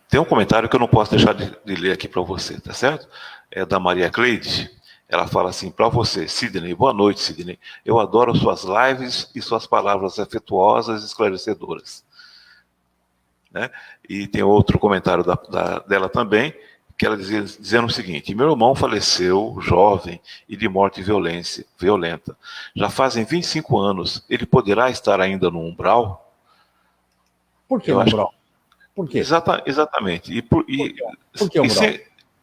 Tem um comentário que eu não posso deixar de ler aqui para você, tá certo? É da Maria Cleide. Ela fala assim, para você, Sidney, boa noite, Sidney. Eu adoro suas lives e suas palavras afetuosas e esclarecedoras. Né? E tem outro comentário dela também, que ela dizia, dizendo o seguinte: meu irmão faleceu jovem e de morte violenta. Já fazem 25 anos. Ele poderá estar ainda no umbral? Por que Eu no acho umbral? Por quê? exatamente. Por que umbral?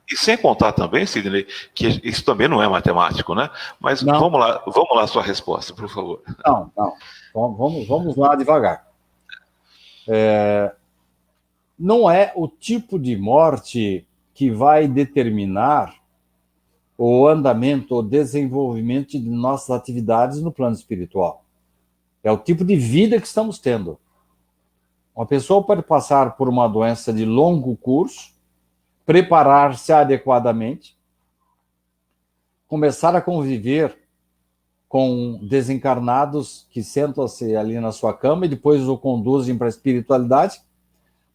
E sem contar também, Sidney, que isso também não é matemático, né? Mas Não, vamos lá, sua resposta, por favor. não, não. Vamos lá devagar. Não é o tipo de morte que vai determinar o andamento, o desenvolvimento de nossas atividades no plano espiritual. É o tipo de vida que estamos tendo. Uma pessoa pode passar por uma doença de longo curso, preparar-se adequadamente, começar a conviver com desencarnados que sentam-se ali na sua cama e depois o conduzem para a espiritualidade,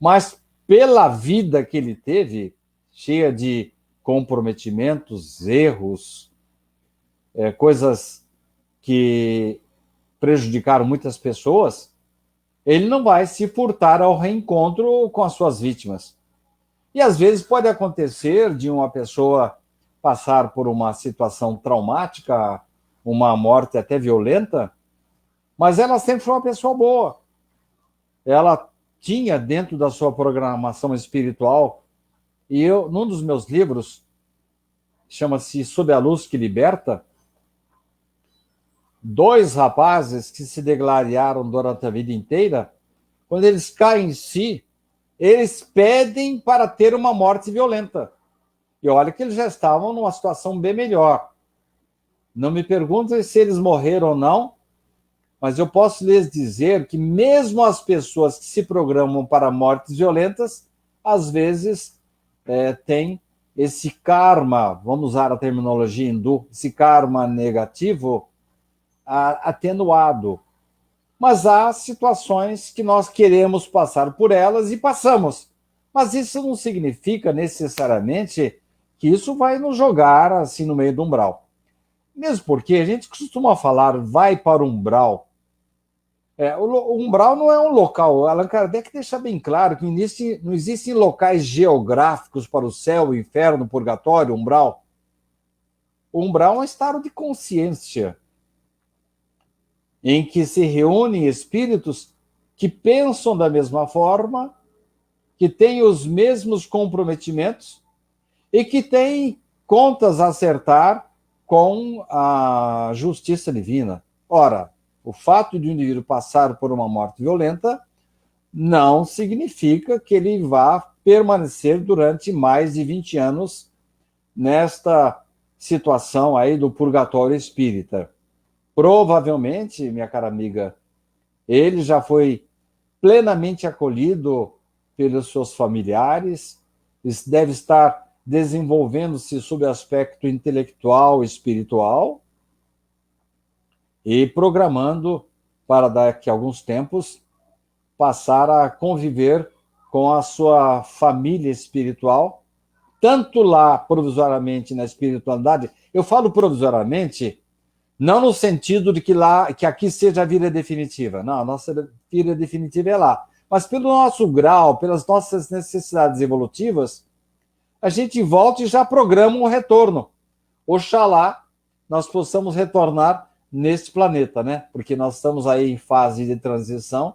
mas pela vida que ele teve, cheia de comprometimentos, erros, coisas que prejudicaram muitas pessoas, ele não vai se furtar ao reencontro com as suas vítimas. E às vezes pode acontecer de uma pessoa passar por uma situação traumática, uma morte até violenta, mas ela sempre foi uma pessoa boa. Ela tinha dentro da sua programação espiritual, e eu, num dos meus livros, chama-se Sob a Luz que Liberta, 2 rapazes que se degladiaram durante a vida inteira, quando eles caem em si, eles pedem para ter uma morte violenta. E olha que eles já estavam numa situação bem melhor. Não me perguntem se eles morreram ou não, mas eu posso lhes dizer que mesmo as pessoas que se programam para mortes violentas, às vezes têm esse karma, vamos usar a terminologia hindu, esse karma negativo atenuado. Mas há situações que nós queremos passar por elas e passamos. Mas isso não significa necessariamente que isso vai nos jogar assim no meio do umbral. Mesmo porque a gente costuma falar vai para o umbral. O umbral não é um local. Allan Kardec deixa bem claro que não existem locais geográficos para o céu, o inferno, o purgatório, o umbral. O umbral é um estado de consciência em que se reúnem espíritos que pensam da mesma forma, que têm os mesmos comprometimentos e que têm contas a acertar com a justiça divina. Ora, o fato de um indivíduo passar por uma morte violenta não significa que ele vá permanecer durante mais de 20 anos nesta situação aí do purgatório espírita. Provavelmente, minha cara amiga, ele já foi plenamente acolhido pelos seus familiares, deve estar desenvolvendo-se sob aspecto intelectual e espiritual e programando para daqui a alguns tempos passar a conviver com a sua família espiritual, tanto lá provisoriamente na espiritualidade. Eu falo provisoriamente não no sentido de que aqui seja a vida definitiva. Não, a nossa vida definitiva é lá. Mas pelo nosso grau, pelas nossas necessidades evolutivas, a gente volta e já programa um retorno. Oxalá nós possamos retornar neste planeta, né? Porque nós estamos aí em fase de transição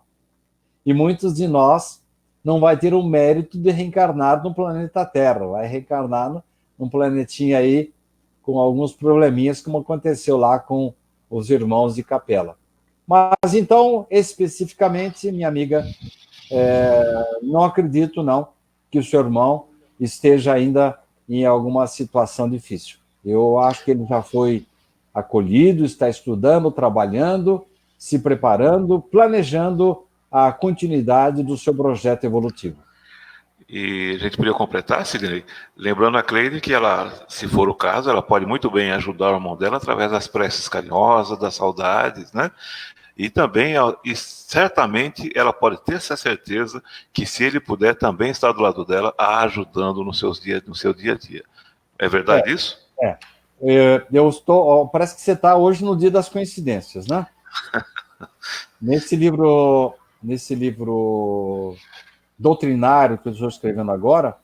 e muitos de nós não vai ter o mérito de reencarnar no planeta Terra, vai reencarnar num planetinha aí com alguns probleminhas, como aconteceu lá com os irmãos de Capela. Mas então, especificamente, minha amiga, não acredito não que o seu irmão esteja ainda em alguma situação difícil. Eu acho que ele já foi acolhido, está estudando, trabalhando, se preparando, planejando a continuidade do seu projeto evolutivo. E a gente podia completar, Sidney, lembrando a Cleide que ela, se for o caso, ela pode muito bem ajudar o irmão dela através das preces carinhosas, das saudades, né? E também, e certamente, ela pode ter essa certeza que se ele puder também estar do lado dela, a ajudando no seu dia a dia. É verdade isso? Eu estou. Parece que você está hoje no dia das coincidências, né? Nesse livro doutrinário que eu estou escrevendo agora,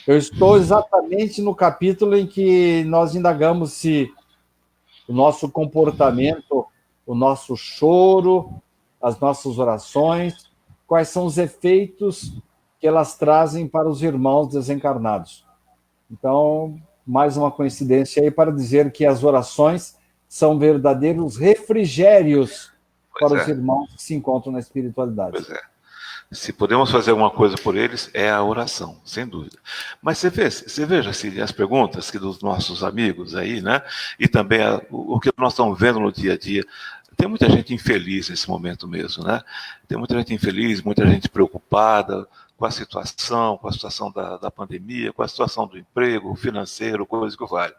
eu estou exatamente no capítulo em que nós indagamos se o nosso comportamento, o nosso choro, as nossas orações, quais são os efeitos que elas trazem para os irmãos desencarnados. Então, mais uma coincidência aí para dizer que as orações são verdadeiros refrigérios Pois para os é, irmãos que se encontram na espiritualidade. pois é. Se podemos fazer alguma coisa por eles, é a oração, sem dúvida. Mas você veja assim, as perguntas que dos nossos amigos aí, né? E também o que nós estamos vendo no dia a dia. Tem muita gente infeliz nesse momento mesmo, né? Tem muita gente infeliz, muita gente preocupada com a situação da pandemia, com a situação do emprego, financeiro, coisa que vale.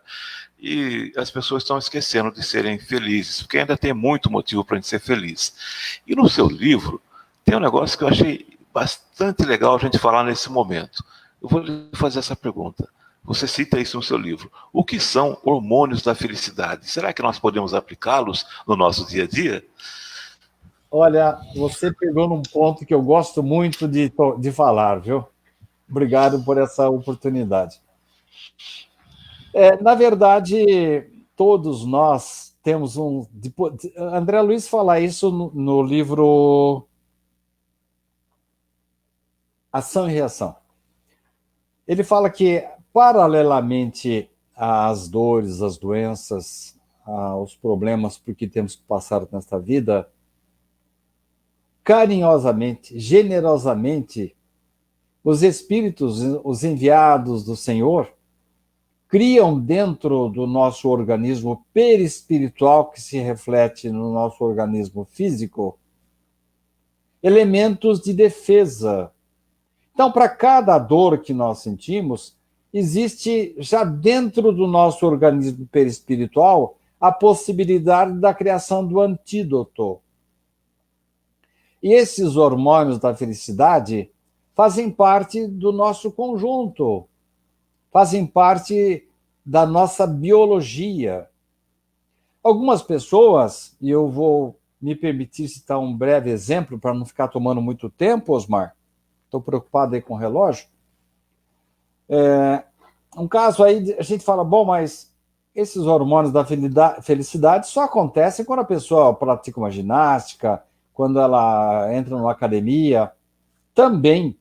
E as pessoas estão esquecendo de serem felizes, porque ainda tem muito motivo para a gente ser feliz. E no seu livro, tem um negócio que eu achei bastante legal a gente falar nesse momento. Eu vou lhe fazer essa pergunta. Você cita isso no seu livro. O que são hormônios da felicidade? Será que nós podemos aplicá-los no nosso dia a dia? Olha, você pegou num ponto que eu gosto muito de falar, viu? Obrigado por essa oportunidade. Na verdade, todos nós temos um. André Luiz fala isso no livro Ação e Reação. Ele fala que, paralelamente às dores, às doenças, aos problemas por que temos que passar nesta vida, carinhosamente, generosamente, os espíritos, os enviados do Senhor, criam dentro do nosso organismo perispiritual, que se reflete no nosso organismo físico, elementos de defesa. Então, para cada dor que nós sentimos, existe já dentro do nosso organismo perispiritual a possibilidade da criação do antídoto. E esses hormônios da felicidade fazem parte do nosso conjunto, fazem parte da nossa biologia. Algumas pessoas, e eu vou me permitir citar um breve exemplo para não ficar tomando muito tempo, Osmar, estou preocupado aí com o relógio. Um caso aí, a gente fala, bom, mas esses hormônios da felicidade só acontecem quando a pessoa pratica uma ginástica, quando ela entra numa academia. Também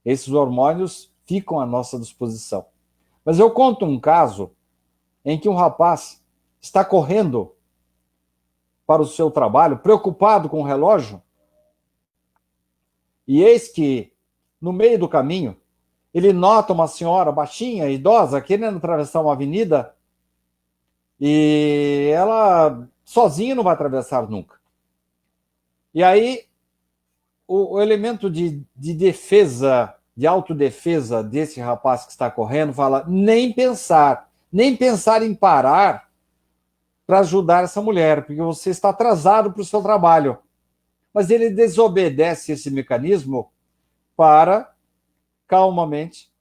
esses hormônios ficam à nossa disposição. Mas eu conto um caso em que um rapaz está correndo para o seu trabalho, preocupado com o relógio, e eis que, no meio do caminho, ele nota uma senhora baixinha, idosa, querendo atravessar uma avenida, e ela sozinha não vai atravessar nunca. E aí, o elemento de defesa, de autodefesa desse rapaz que está correndo, fala, nem pensar em parar para ajudar essa mulher, porque você está atrasado para o seu trabalho. Mas ele desobedece esse mecanismo para, calmamente,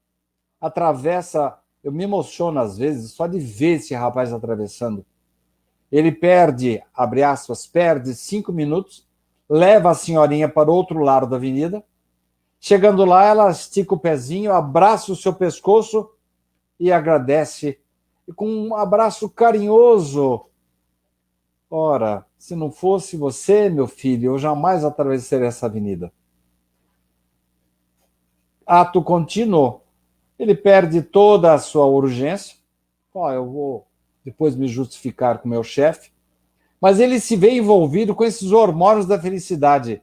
atravessa. Eu me emociono às vezes só de ver esse rapaz atravessando. Ele perde, abre aspas, perde 5 minutos, leva a senhorinha para o outro lado da avenida. Chegando lá, ela estica o pezinho, abraça o seu pescoço e agradece. E com um abraço carinhoso. Ora, se não fosse você, meu filho, eu jamais atravessaria essa avenida. Ato contínuo, ele perde toda a sua urgência. Eu vou depois me justificar com o meu chefe. Mas ele se vê envolvido com esses hormônios da felicidade,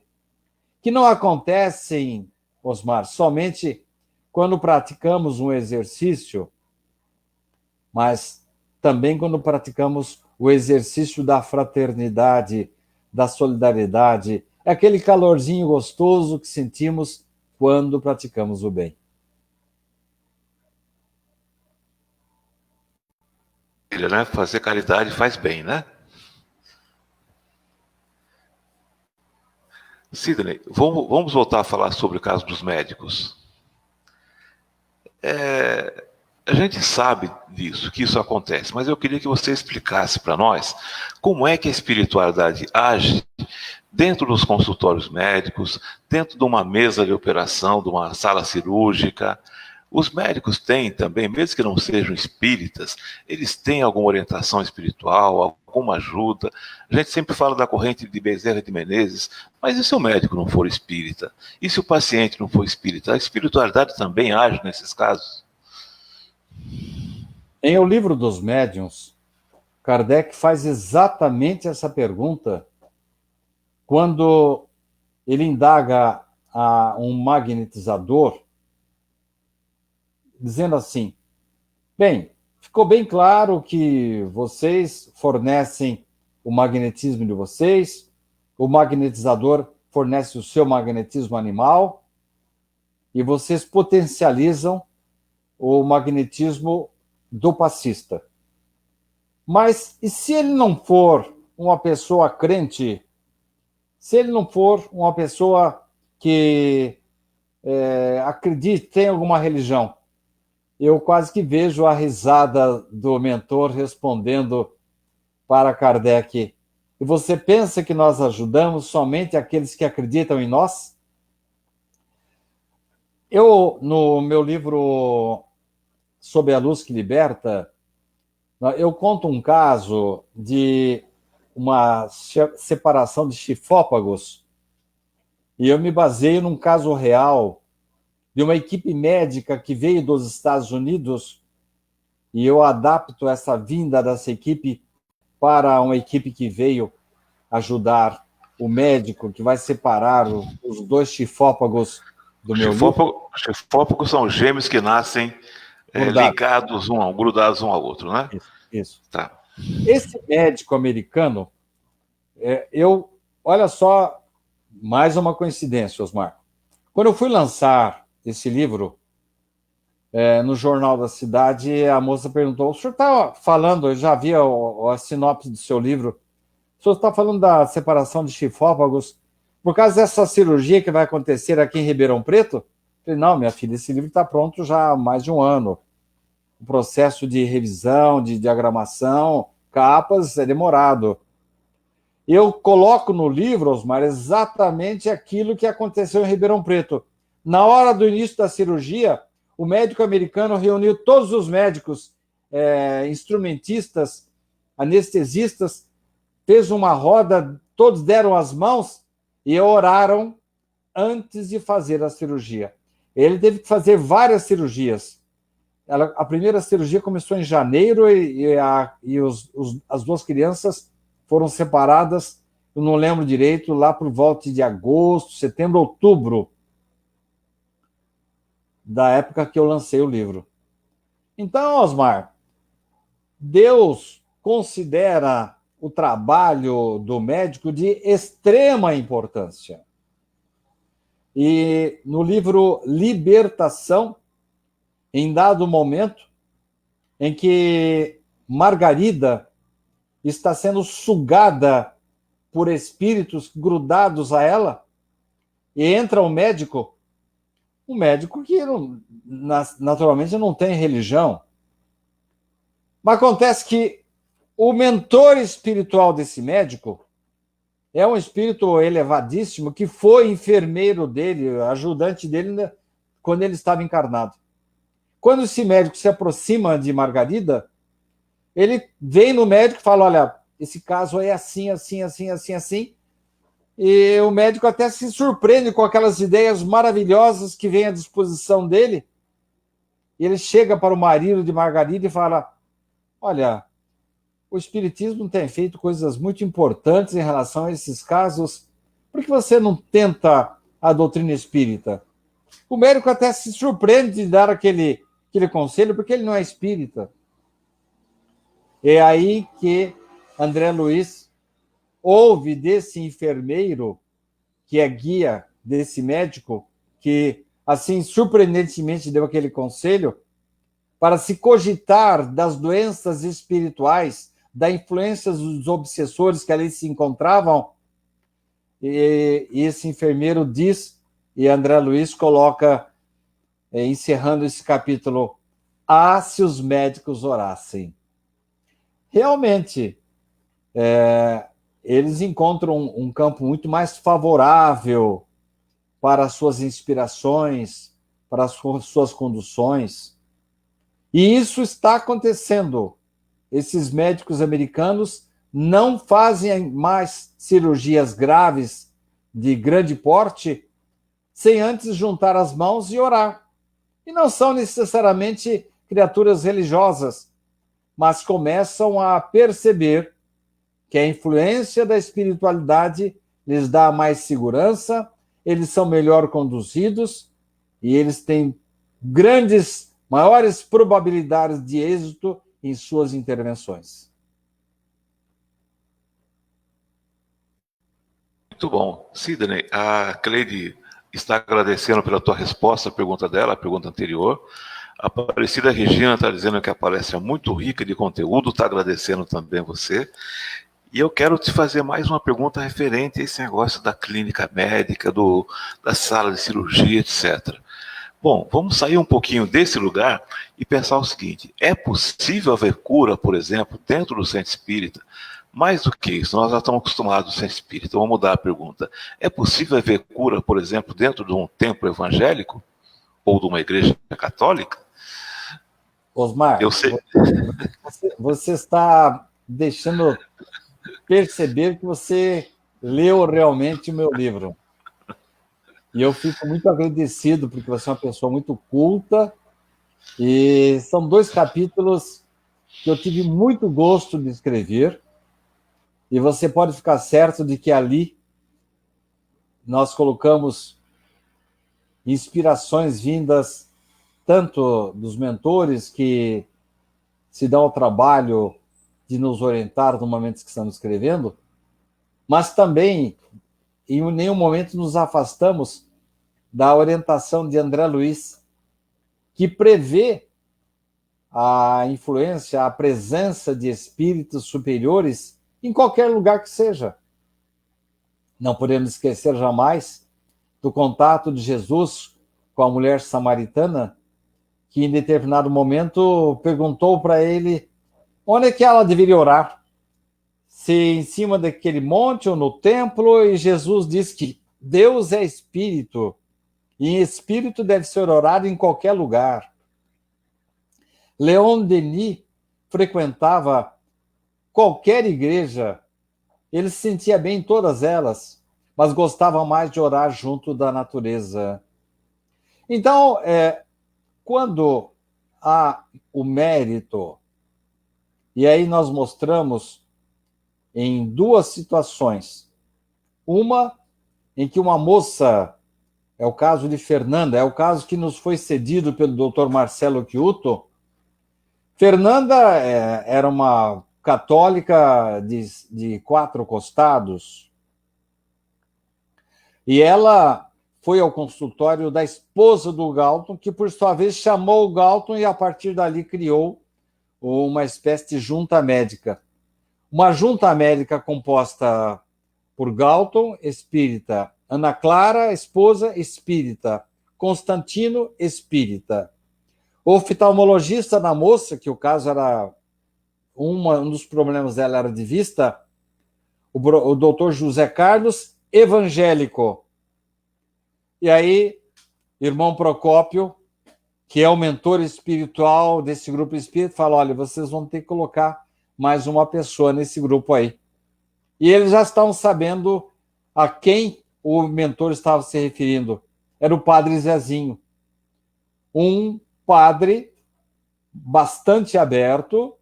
que não acontecem, Osmar, somente quando praticamos um exercício, mas também quando praticamos o exercício da fraternidade, da solidariedade, é aquele calorzinho gostoso que sentimos quando praticamos o bem. Né? Fazer caridade faz bem, né? Sidney, vamos voltar a falar sobre o caso dos médicos. A gente sabe disso, que isso acontece, mas eu queria que você explicasse para nós como é que a espiritualidade age dentro dos consultórios médicos, dentro de uma mesa de operação, de uma sala cirúrgica. Os médicos têm também, mesmo que não sejam espíritas, eles têm alguma orientação espiritual, alguma ajuda. A gente sempre fala da corrente de Bezerra de Menezes, mas e se o médico não for espírita? E se o paciente não for espírita? A espiritualidade também age nesses casos? Em O Livro dos Médiuns, Kardec faz exatamente essa pergunta quando ele indaga a um magnetizador, dizendo assim: bem, ficou bem claro que vocês fornecem o magnetismo de vocês, o magnetizador fornece o seu magnetismo animal, e vocês potencializam o magnetismo do passista. Mas e se ele não for uma pessoa crente, se ele não for uma pessoa que acredite, tem alguma religião? Eu quase que vejo a risada do mentor respondendo para Kardec: e você pensa que nós ajudamos somente aqueles que acreditam em nós? Eu, no meu livro Sob a Luz que Liberta, eu conto um caso de uma separação de chifópagos, e eu me baseio num caso real de uma equipe médica que veio dos Estados Unidos, e eu adapto essa vinda dessa equipe para uma equipe que veio ajudar o médico que vai separar os dois chifópagos do meu livro. Chifópagos são gêmeos que nascem ligados, grudados um ao outro, né? Isso. Tá. Esse médico americano, olha só, mais uma coincidência, Osmar. Quando eu fui lançar esse livro no Jornal da Cidade, a moça perguntou: o senhor está falando, eu já vi a sinopse do seu livro, o senhor está falando da separação de chifópagos por causa dessa cirurgia que vai acontecer aqui em Ribeirão Preto? Eu falei: não, minha filha, esse livro está pronto já há mais de um ano. O processo de revisão, de diagramação, capas, é demorado. Eu coloco no livro, Osmar, exatamente aquilo que aconteceu em Ribeirão Preto. Na hora do início da cirurgia, o médico americano reuniu todos os médicos, instrumentistas, anestesistas, fez uma roda, todos deram as mãos e oraram antes de fazer a cirurgia. Ele teve que fazer várias cirurgias. A primeira cirurgia começou em janeiro e as duas crianças foram separadas, eu não lembro direito, lá por volta de agosto, setembro, outubro, da época que eu lancei o livro. Então, Osmar, Deus considera o trabalho do médico de extrema importância. E no livro Libertação, em dado momento em que Margarida está sendo sugada por espíritos grudados a ela, e entra um médico que naturalmente não tem religião. Mas acontece que o mentor espiritual desse médico é um espírito elevadíssimo que foi enfermeiro dele, ajudante dele, quando ele estava encarnado. Quando esse médico se aproxima de Margarida, ele vem no médico e fala: olha, esse caso é assim, assim, assim, assim, assim. E o médico até se surpreende com aquelas ideias maravilhosas que vêm à disposição dele. E ele chega para o marido de Margarida e fala: olha, o espiritismo tem feito coisas muito importantes em relação a esses casos. Por que você não tenta a doutrina espírita? O médico até se surpreende de dar aquele conselho, porque ele não é espírita. É aí que André Luiz ouve desse enfermeiro, que é guia desse médico, que, assim, surpreendentemente deu aquele conselho, para se cogitar das doenças espirituais, da influência dos obsessores que ali se encontravam. E esse enfermeiro diz, e André Luiz coloca, encerrando esse capítulo: Ah, se os médicos orassem. Realmente, eles encontram um campo muito mais favorável para as suas inspirações, para as suas conduções. E isso está acontecendo. Esses médicos americanos não fazem mais cirurgias graves de grande porte sem antes juntar as mãos e orar. E não são necessariamente criaturas religiosas, mas começam a perceber que a influência da espiritualidade lhes dá mais segurança, eles são melhor conduzidos e eles têm maiores probabilidades de êxito em suas intervenções. Muito bom. Sidney, a Cleide está agradecendo pela tua resposta à pergunta dela, a pergunta anterior. A Aparecida Regina está dizendo que a palestra é muito rica de conteúdo, está agradecendo também você. E eu quero te fazer mais uma pergunta referente a esse negócio da clínica médica, da sala de cirurgia, etc. Bom, vamos sair um pouquinho desse lugar e pensar o seguinte: é possível haver cura, por exemplo, dentro do centro espírita? Mais do que isso, nós já estamos acostumados no centro espírita. Vamos mudar a pergunta. É possível haver cura, por exemplo, dentro de um templo evangélico? Ou de uma igreja católica? Osmar, Eu sei. você está deixando perceber que você leu realmente o meu livro. E eu fico muito agradecido, porque você é uma pessoa muito culta, e são 2 capítulos que eu tive muito gosto de escrever, e você pode ficar certo de que ali nós colocamos inspirações vindas tanto dos mentores que se dão ao trabalho de nos orientar no momento que estamos escrevendo, mas também, em nenhum momento, nos afastamos da orientação de André Luiz, que prevê a influência, a presença de espíritos superiores em qualquer lugar que seja. Não podemos esquecer jamais do contato de Jesus com a mulher samaritana, que em determinado momento perguntou para ele onde é que ela deveria orar, se em cima daquele monte ou no templo, e Jesus diz que Deus é espírito, e em espírito deve ser orado em qualquer lugar. Leon Denis frequentava qualquer igreja, ele se sentia bem em todas elas, mas gostava mais de orar junto da natureza. Então, quando há o mérito, e aí nós mostramos em 2 situações. Uma em que uma moça, é o caso de Fernanda, é o caso que nos foi cedido pelo Dr. Marcelo Chiuto. Fernanda era uma católica de 4 costados, e ela foi ao consultório da esposa do Galton, que por sua vez chamou o Galton e a partir dali criou uma espécie de junta médica. Uma junta médica composta por Galton, espírita, Ana Clara, esposa, espírita, Constantino, espírita. O oftalmologista da moça, que o caso era um dos problemas dela era de vista, o doutor José Carlos, evangélico. E aí, irmão Procópio, que é o mentor espiritual desse grupo espírita, fala: olha, vocês vão ter que colocar mais uma pessoa nesse grupo aí. E eles já estavam sabendo a quem o mentor estava se referindo. Era o padre Zezinho. Um padre bastante aberto,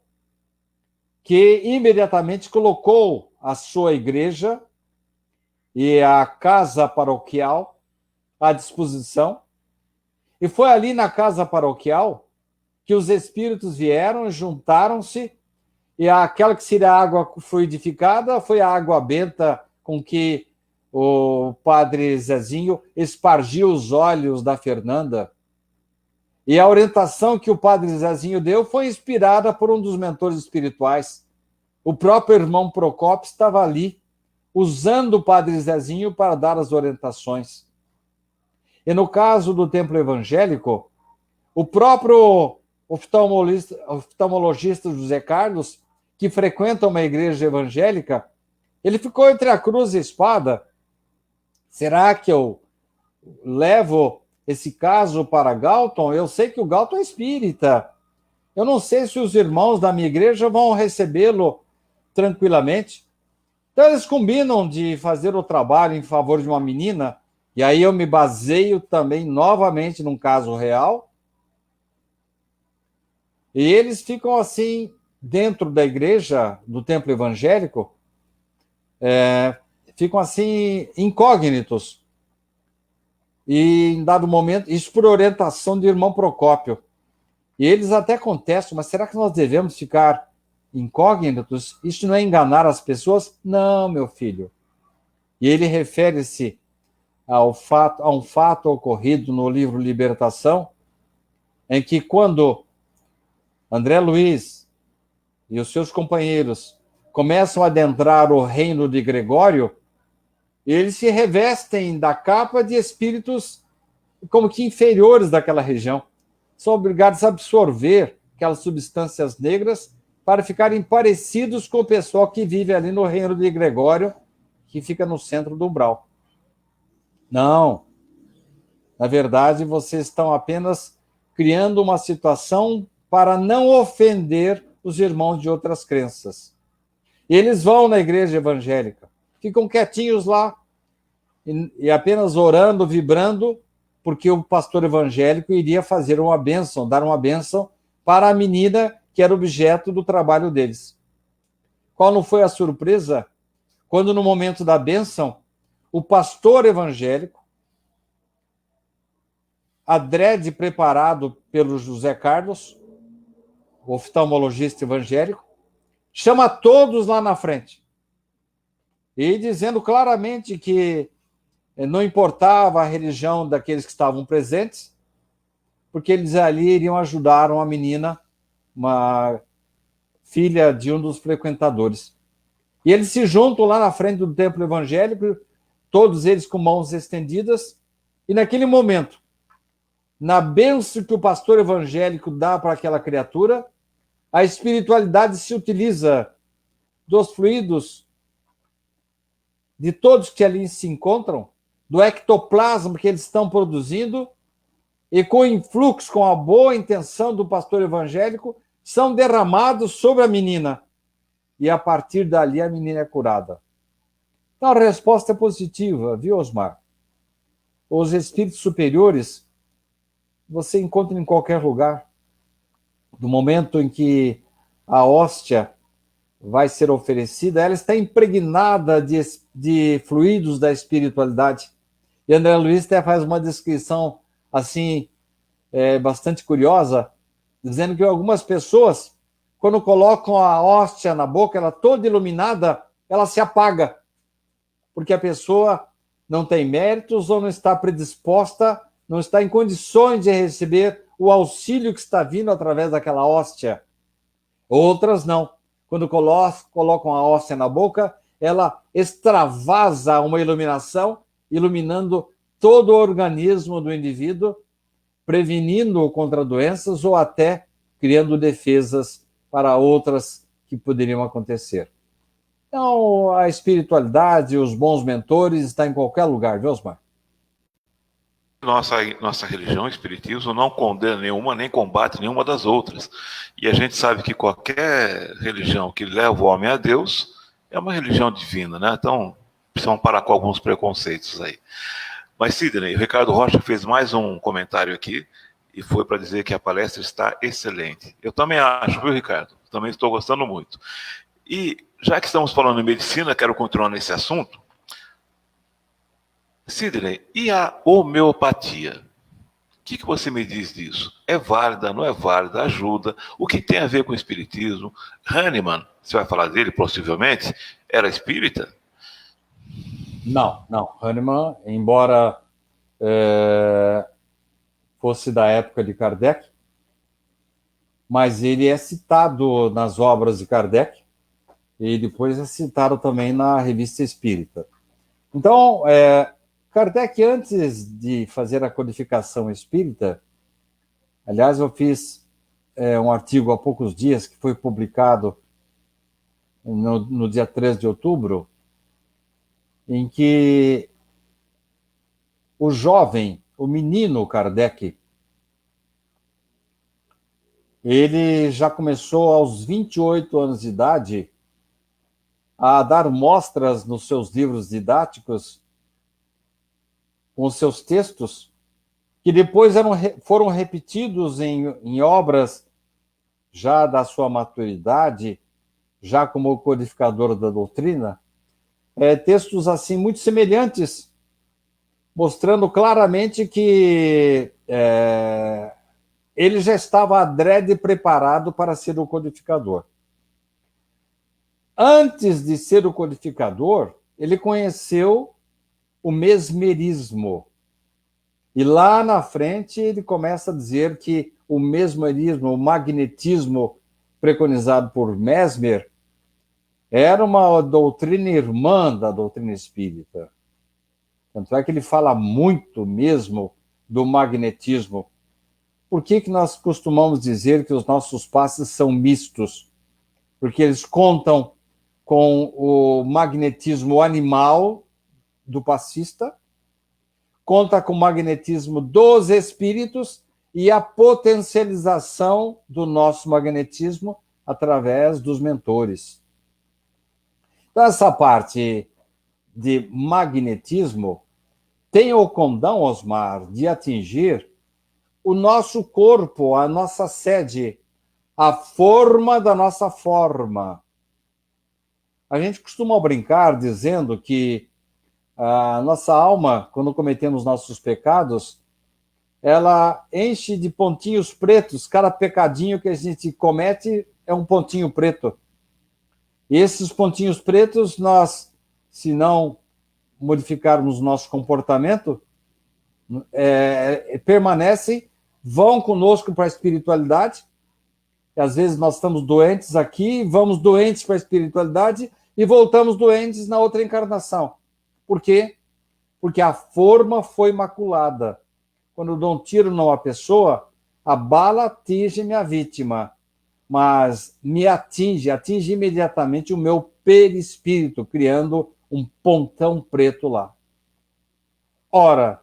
que imediatamente colocou a sua igreja e a casa paroquial à disposição. E foi ali na casa paroquial que os espíritos vieram, juntaram-se, e aquela que seria a água fluidificada foi a água benta com que o padre Zezinho espargiu os olhos da Fernanda. E a orientação que o padre Zezinho deu foi inspirada por um dos mentores espirituais. O próprio irmão Procópio estava ali, usando o padre Zezinho para dar as orientações. E no caso do templo evangélico, o próprio oftalmologista José Carlos, que frequenta uma igreja evangélica, ele ficou entre a cruz e a espada. Será que eu levo esse caso para Galton? Eu sei que o Galton é espírita. Eu não sei se os irmãos da minha igreja vão recebê-lo tranquilamente. Então, eles combinam de fazer o trabalho em favor de uma menina, e aí eu me baseio também novamente num caso real. E eles ficam assim, dentro da igreja, do templo evangélico, ficam assim, incógnitos. E em dado momento, isso por orientação do irmão Procópio. E eles até contestam, mas será que nós devemos ficar incógnitos? Isso não é enganar as pessoas? Não, meu filho. E ele refere-se a um fato ocorrido no livro Libertação, em que quando André Luiz e os seus companheiros começam a adentrar o reino de Gregório, eles se revestem da capa de espíritos como que inferiores daquela região. São obrigados a absorver aquelas substâncias negras para ficarem parecidos com o pessoal que vive ali no reino de Gregório, que fica no centro do umbral. Não. Na verdade, vocês estão apenas criando uma situação para não ofender os irmãos de outras crenças. Eles vão na igreja evangélica, ficam quietinhos lá e apenas orando, vibrando, porque o pastor evangélico iria fazer uma bênção, dar uma bênção para a menina que era objeto do trabalho deles. Qual não foi a surpresa? Quando no momento da bênção, o pastor evangélico, adrede preparado pelo José Carlos, o oftalmologista evangélico, chama todos lá na frente e dizendo claramente que não importava a religião daqueles que estavam presentes, porque eles ali iriam ajudar uma menina, uma filha de um dos frequentadores. E eles se juntam lá na frente do templo evangélico, todos eles com mãos estendidas, e naquele momento, na bênção que o pastor evangélico dá para aquela criatura, a espiritualidade se utiliza dos fluidos de todos que ali se encontram, do ectoplasma que eles estão produzindo, e com o influxo, com a boa intenção do pastor evangélico, são derramados sobre a menina. E a partir dali a menina é curada. Então a resposta é positiva, viu, Osmar? Os espíritos superiores você encontra em qualquer lugar. Do momento em que a hóstia vai ser oferecida, ela está impregnada de fluidos da espiritualidade. E André Luiz até faz uma descrição assim, bastante curiosa, dizendo que algumas pessoas, quando colocam a hóstia na boca, ela toda iluminada, ela se apaga, porque a pessoa não tem méritos ou não está predisposta, não está em condições de receber o auxílio que está vindo através daquela hóstia. Outras não. Quando colocam a hóstia na boca, ela extravasa uma iluminação, iluminando todo o organismo do indivíduo, prevenindo-o contra doenças ou até criando defesas para outras que poderiam acontecer. Então, a espiritualidade, os bons mentores, está em qualquer lugar, viu, Osmar? Nossa religião, o espiritismo, não condena nenhuma, nem combate nenhuma das outras. E a gente sabe que qualquer religião que leva o homem a Deus é uma religião divina, né? Então, precisamos parar com alguns preconceitos aí. Mas, Sidney, o Ricardo Rocha fez mais um comentário aqui e foi para dizer que a palestra está excelente. Eu também acho, viu, Ricardo? Também estou gostando muito. E, já que estamos falando em medicina, quero continuar nesse assunto. Sidney, e a homeopatia? O que você me diz disso? É válida, não é válida? Ajuda? O que tem a ver com o espiritismo? Hahnemann, você vai falar dele possivelmente, era espírita? Não. Hahnemann, embora fosse da época de Kardec, mas ele é citado nas obras de Kardec e depois é citado também na Revista Espírita. Então, Kardec, antes de fazer a codificação espírita, aliás, eu fiz um artigo há poucos dias que foi publicado no dia 13 de outubro, em que o jovem, o menino Kardec, ele já começou aos 28 anos de idade a dar mostras nos seus livros didáticos, com os seus textos, que depois foram repetidos em obras já da sua maturidade, já como codificador da doutrina, textos assim muito semelhantes, mostrando claramente que ele já estava adrede preparado para ser o codificador. Antes de ser o codificador, ele conheceu o mesmerismo. E lá na frente ele começa a dizer que o mesmerismo, o magnetismo preconizado por Mesmer, era uma doutrina irmã da doutrina espírita. Tanto é que ele fala muito mesmo do magnetismo. Por que nós costumamos dizer que os nossos passes são mistos? Porque eles contam com o magnetismo animal do passista, conta com o magnetismo dos espíritos e a potencialização do nosso magnetismo através dos mentores. Então, essa parte de magnetismo tem o condão, Osmar, de atingir o nosso corpo, a nossa sede, a forma da nossa forma. A gente costuma brincar dizendo que a nossa alma, quando cometemos nossos pecados, ela enche de pontinhos pretos. Cada pecadinho que a gente comete é um pontinho preto. E esses pontinhos pretos, nós, se não modificarmos nosso comportamento, permanecem, vão conosco para a espiritualidade. E às vezes nós estamos doentes aqui, vamos doentes para a espiritualidade e voltamos doentes na outra encarnação. Por quê? Porque a forma foi maculada. Quando eu dou um tiro numa pessoa, a bala atinge minha vítima, mas me atinge imediatamente o meu perispírito, criando um pontão preto lá. Ora,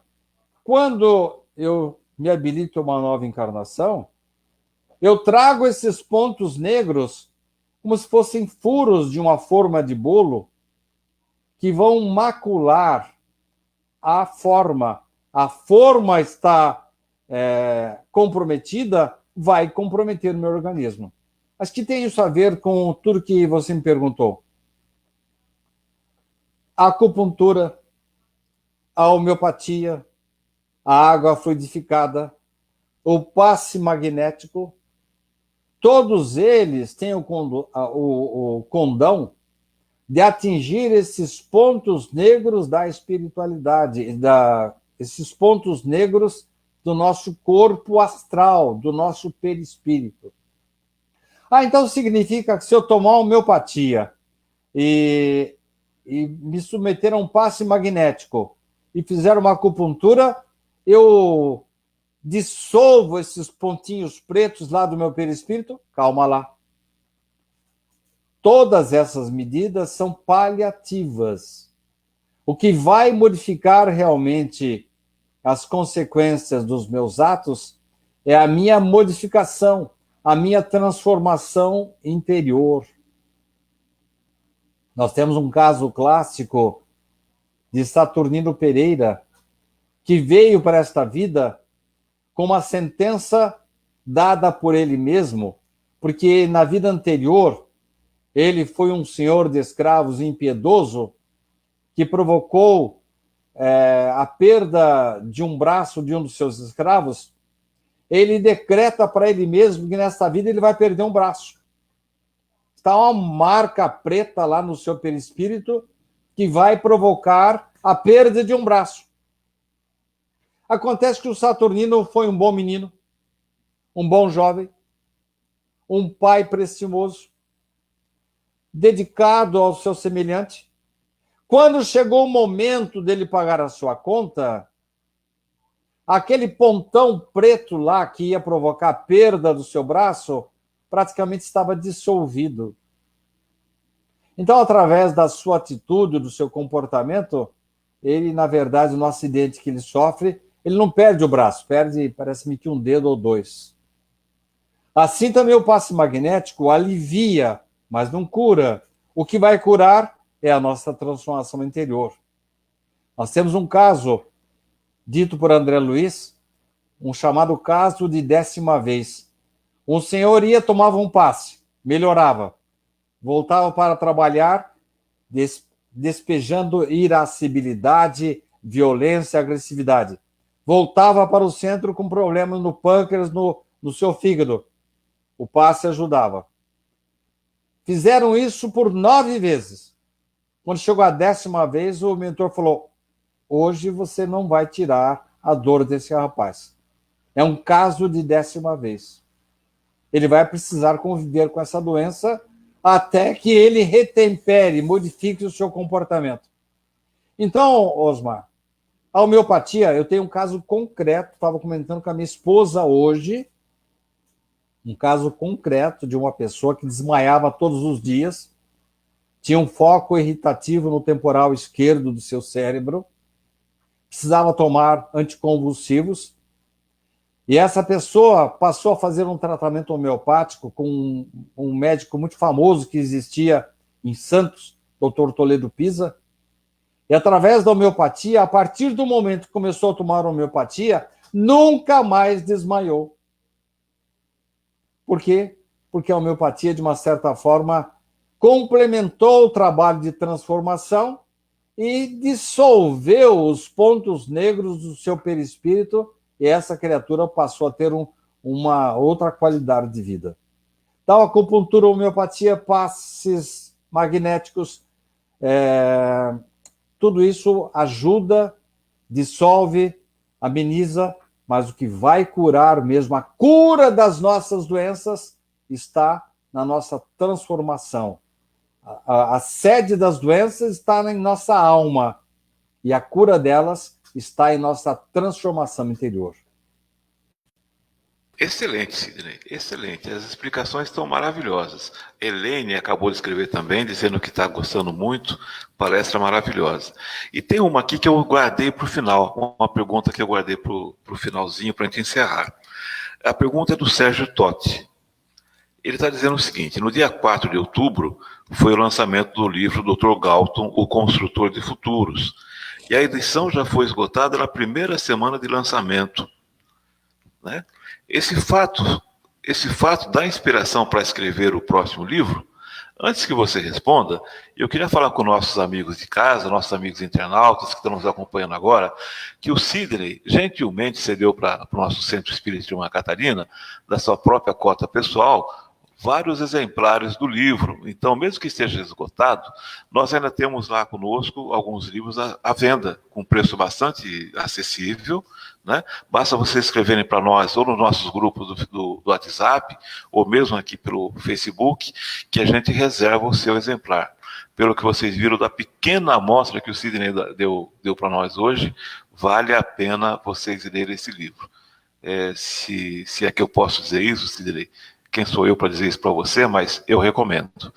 quando eu me habilito a uma nova encarnação, eu trago esses pontos negros como se fossem furos de uma forma de bolo que vão macular a forma. A forma está comprometida, vai comprometer o meu organismo. Acho que tem isso a ver com tudo que você me perguntou. A acupuntura, a homeopatia, a água fluidificada, o passe magnético, todos eles têm o condão de atingir esses pontos negros da espiritualidade, esses pontos negros do nosso corpo astral, do nosso perispírito. Então significa que se eu tomar homeopatia e me submeter a um passe magnético e fizer uma acupuntura, eu dissolvo esses pontinhos pretos lá do meu perispírito? Calma lá. Todas essas medidas são paliativas. O que vai modificar realmente as consequências dos meus atos é a minha modificação, a minha transformação interior. Nós temos um caso clássico de Saturnino Pereira, que veio para esta vida com uma sentença dada por ele mesmo, porque na vida anterior ele foi um senhor de escravos impiedoso que provocou a perda de um braço de um dos seus escravos. Ele decreta para ele mesmo que nesta vida ele vai perder um braço. Está uma marca preta lá no seu perispírito que vai provocar a perda de um braço. Acontece que o Saturnino foi um bom menino, um bom jovem, um pai prestimoso, dedicado ao seu semelhante. Quando chegou o momento dele pagar a sua conta, aquele pontão preto lá que ia provocar a perda do seu braço praticamente estava dissolvido. Então, através da sua atitude, do seu comportamento, ele, na verdade, no acidente que ele sofre, ele não perde o braço, perde, parece-me que um dedo ou dois. Assim também o passe magnético alivia, mas não cura. O que vai curar é a nossa transformação interior. Nós temos um caso, dito por André Luiz, um chamado caso de 10ª vez. Um senhor ia, tomava um passe, melhorava, voltava para trabalhar, despejando irascibilidade, violência, agressividade. Voltava para o centro com problemas no pâncreas, no seu fígado. O passe ajudava. Fizeram isso por 9 vezes. Quando chegou a 10ª vez, o mentor falou: hoje você não vai tirar a dor desse rapaz. É um caso de 10ª vez. Ele vai precisar conviver com essa doença até que ele retempere, modifique o seu comportamento. Então, Osmar, a homeopatia, eu tenho um caso concreto, estava comentando com a minha esposa hoje, um caso concreto de uma pessoa que desmaiava todos os dias, tinha um foco irritativo no temporal esquerdo do seu cérebro, precisava tomar anticonvulsivos, e essa pessoa passou a fazer um tratamento homeopático com um médico muito famoso que existia em Santos, Dr. Toledo Pisa, e através da homeopatia, a partir do momento que começou a tomar homeopatia, nunca mais desmaiou. Por quê? Porque a homeopatia, de uma certa forma, complementou o trabalho de transformação e dissolveu os pontos negros do seu perispírito, e essa criatura passou a ter uma outra qualidade de vida. Então, acupuntura, homeopatia, passes magnéticos, tudo isso ajuda, dissolve, ameniza, mas o que vai curar mesmo, a cura das nossas doenças, está na nossa transformação. A sede das doenças está em nossa alma, e a cura delas está em nossa transformação interior. Excelente, Sidney, excelente. As explicações estão maravilhosas. Helene acabou de escrever também, dizendo que está gostando muito, palestra maravilhosa. E tem uma aqui que eu guardei para o final, uma pergunta que eu guardei para o finalzinho, para a gente encerrar. A pergunta é do Sérgio Totti. Ele está dizendo o seguinte: no dia 4 de outubro foi o lançamento do livro Dr. Galton, O Construtor de Futuros. E a edição já foi esgotada na primeira semana de lançamento, né? Esse fato dá inspiração para escrever o próximo livro? Antes que você responda, eu queria falar com nossos amigos de casa, nossos amigos internautas que estão nos acompanhando agora, que o Sidney gentilmente cedeu para o nosso Centro Espírita de Uma Catarina, da sua própria cota pessoal, vários exemplares do livro. Então, mesmo que esteja esgotado, nós ainda temos lá conosco alguns livros à venda, com preço bastante acessível, né? Basta vocês escreverem para nós, ou nos nossos grupos do WhatsApp, ou mesmo aqui pelo Facebook, que a gente reserva o seu exemplar. Pelo que vocês viram da pequena amostra que o Sidney deu para nós hoje, vale a pena vocês lerem esse livro. Se é que eu posso dizer isso, Sidney, quem sou eu para dizer isso para você, mas eu recomendo,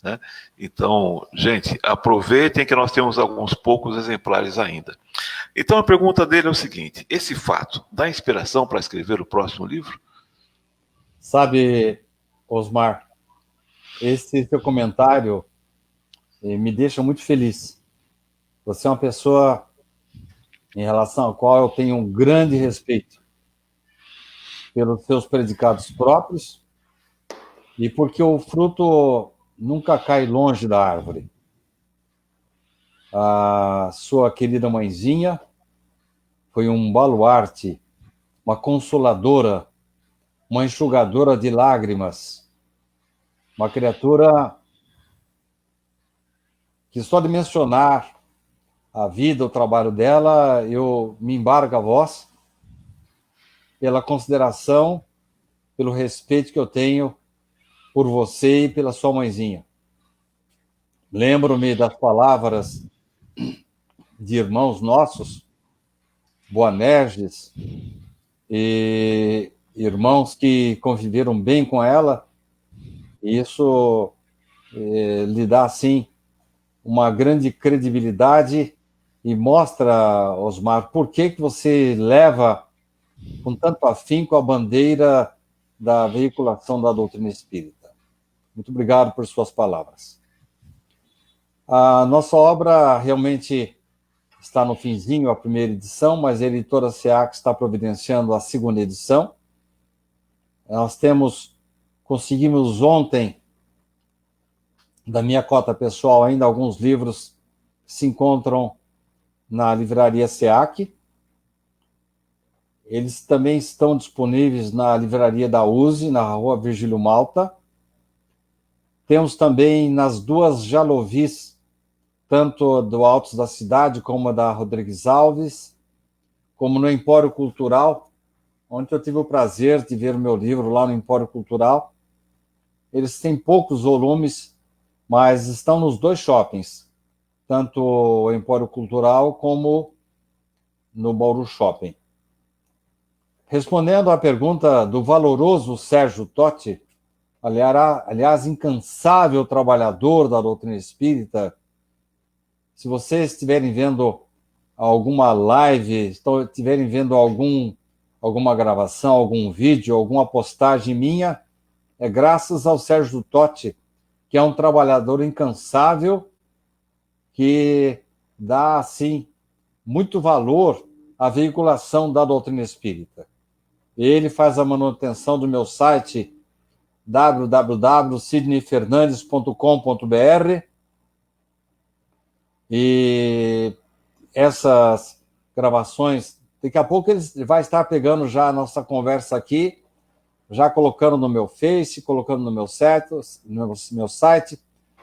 né? Então, gente, aproveitem que nós temos alguns poucos exemplares ainda. Então, a pergunta dele é o seguinte: esse fato dá inspiração para escrever o próximo livro? Sabe, Osmar, esse seu comentário me deixa muito feliz. Você é uma pessoa em relação à qual eu tenho um grande respeito pelos seus predicados próprios e porque o fruto nunca cai longe da árvore. A sua querida mãezinha foi um baluarte, uma consoladora, uma enxugadora de lágrimas, uma criatura que só de mencionar a vida, o trabalho dela, eu me embargo a voz pela consideração, pelo respeito que eu tenho por você e pela sua mãezinha. Lembro-me das palavras de irmãos nossos Boanerges, e irmãos que conviveram bem com ela, e isso lhe dá, assim, uma grande credibilidade e mostra, Osmar, por que você leva com tanto afinco a bandeira da veiculação da doutrina espírita. Muito obrigado por suas palavras. A nossa obra realmente está no finzinho, a primeira edição, mas a editora SEAC está providenciando a segunda edição. Nós conseguimos ontem, da minha cota pessoal, ainda alguns livros que se encontram na livraria SEAC. Eles também estão disponíveis na livraria da USE, na rua Virgílio Malta. Temos também nas duas Jalovis, tanto do Altos da Cidade como da Rodrigues Alves, como no Empório Cultural, onde eu tive o prazer de ver o meu livro lá no Empório Cultural. Eles têm poucos volumes, mas estão nos dois shoppings, tanto o Empório Cultural como no Bauru Shopping. Respondendo à pergunta do valoroso Sérgio Totti, aliás, incansável trabalhador da doutrina espírita, se vocês estiverem vendo alguma live, estiverem vendo alguma gravação, algum vídeo, alguma postagem minha, é graças ao Sérgio Totti, que é um trabalhador incansável, que dá, assim, muito valor à veiculação da doutrina espírita. Ele faz a manutenção do meu site www.sidneyfernandes.com.br e essas gravações, daqui a pouco ele vai estar pegando já a nossa conversa aqui, já colocando no meu Face, colocando no meu site.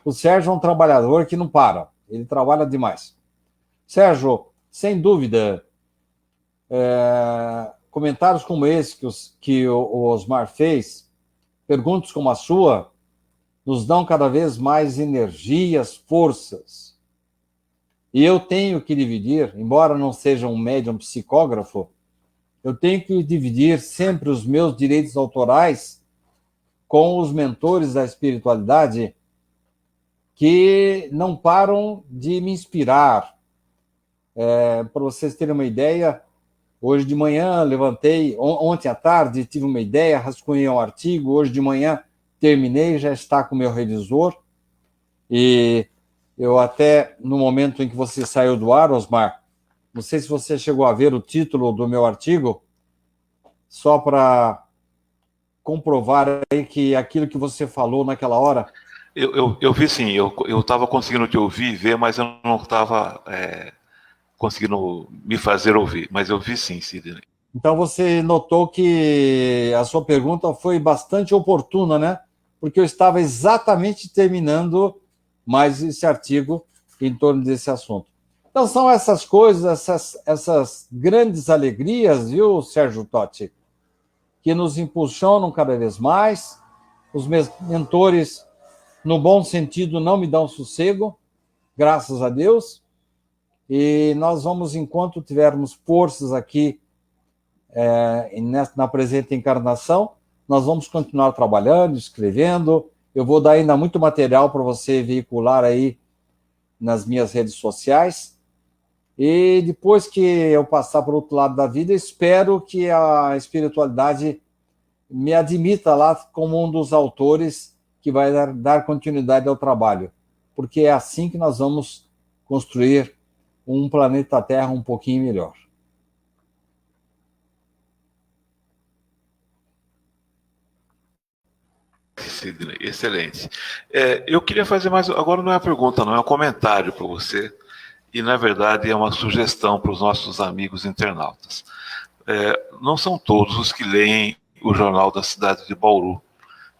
O Sérgio é um trabalhador que não para, ele trabalha demais. Sérgio, sem dúvida, comentários como esse que o Osmar fez, perguntas como a sua, nos dão cada vez mais energias, forças. E eu tenho que dividir, embora não seja um médium psicógrafo, eu tenho que dividir sempre os meus direitos autorais com os mentores da espiritualidade que não param de me inspirar. Para vocês terem uma ideia, hoje de manhã levantei, ontem à tarde tive uma ideia, rascunhei um artigo, hoje de manhã terminei, já está com o meu revisor, e eu até, no momento em que você saiu do ar, Osmar, não sei se você chegou a ver o título do meu artigo, só para comprovar aí que aquilo que você falou naquela hora... Eu vi sim, eu estava conseguindo te ouvir e ver, mas eu não estava conseguindo me fazer ouvir, mas eu vi sim, Sidney. Então você notou que a sua pergunta foi bastante oportuna, né? Porque eu estava exatamente terminando mais esse artigo em torno desse assunto. Então são essas coisas, essas grandes alegrias, viu, Sérgio Totti, que nos impulsionam cada vez mais. Os meus mentores, no bom sentido, não me dão sossego, graças a Deus. E nós vamos, enquanto tivermos forças aqui na presente encarnação, nós vamos continuar trabalhando, escrevendo. Eu vou dar ainda muito material para você veicular aí nas minhas redes sociais. E depois que eu passar para o outro lado da vida, espero que a espiritualidade me admita lá como um dos autores que vai dar continuidade ao trabalho, porque é assim que nós vamos construir um planeta Terra um pouquinho melhor. Sidney, excelente. Eu queria fazer mais, agora não é uma pergunta, não é um comentário para você, e na verdade é uma sugestão para os nossos amigos internautas. Não são todos os que leem o Jornal da Cidade de Bauru,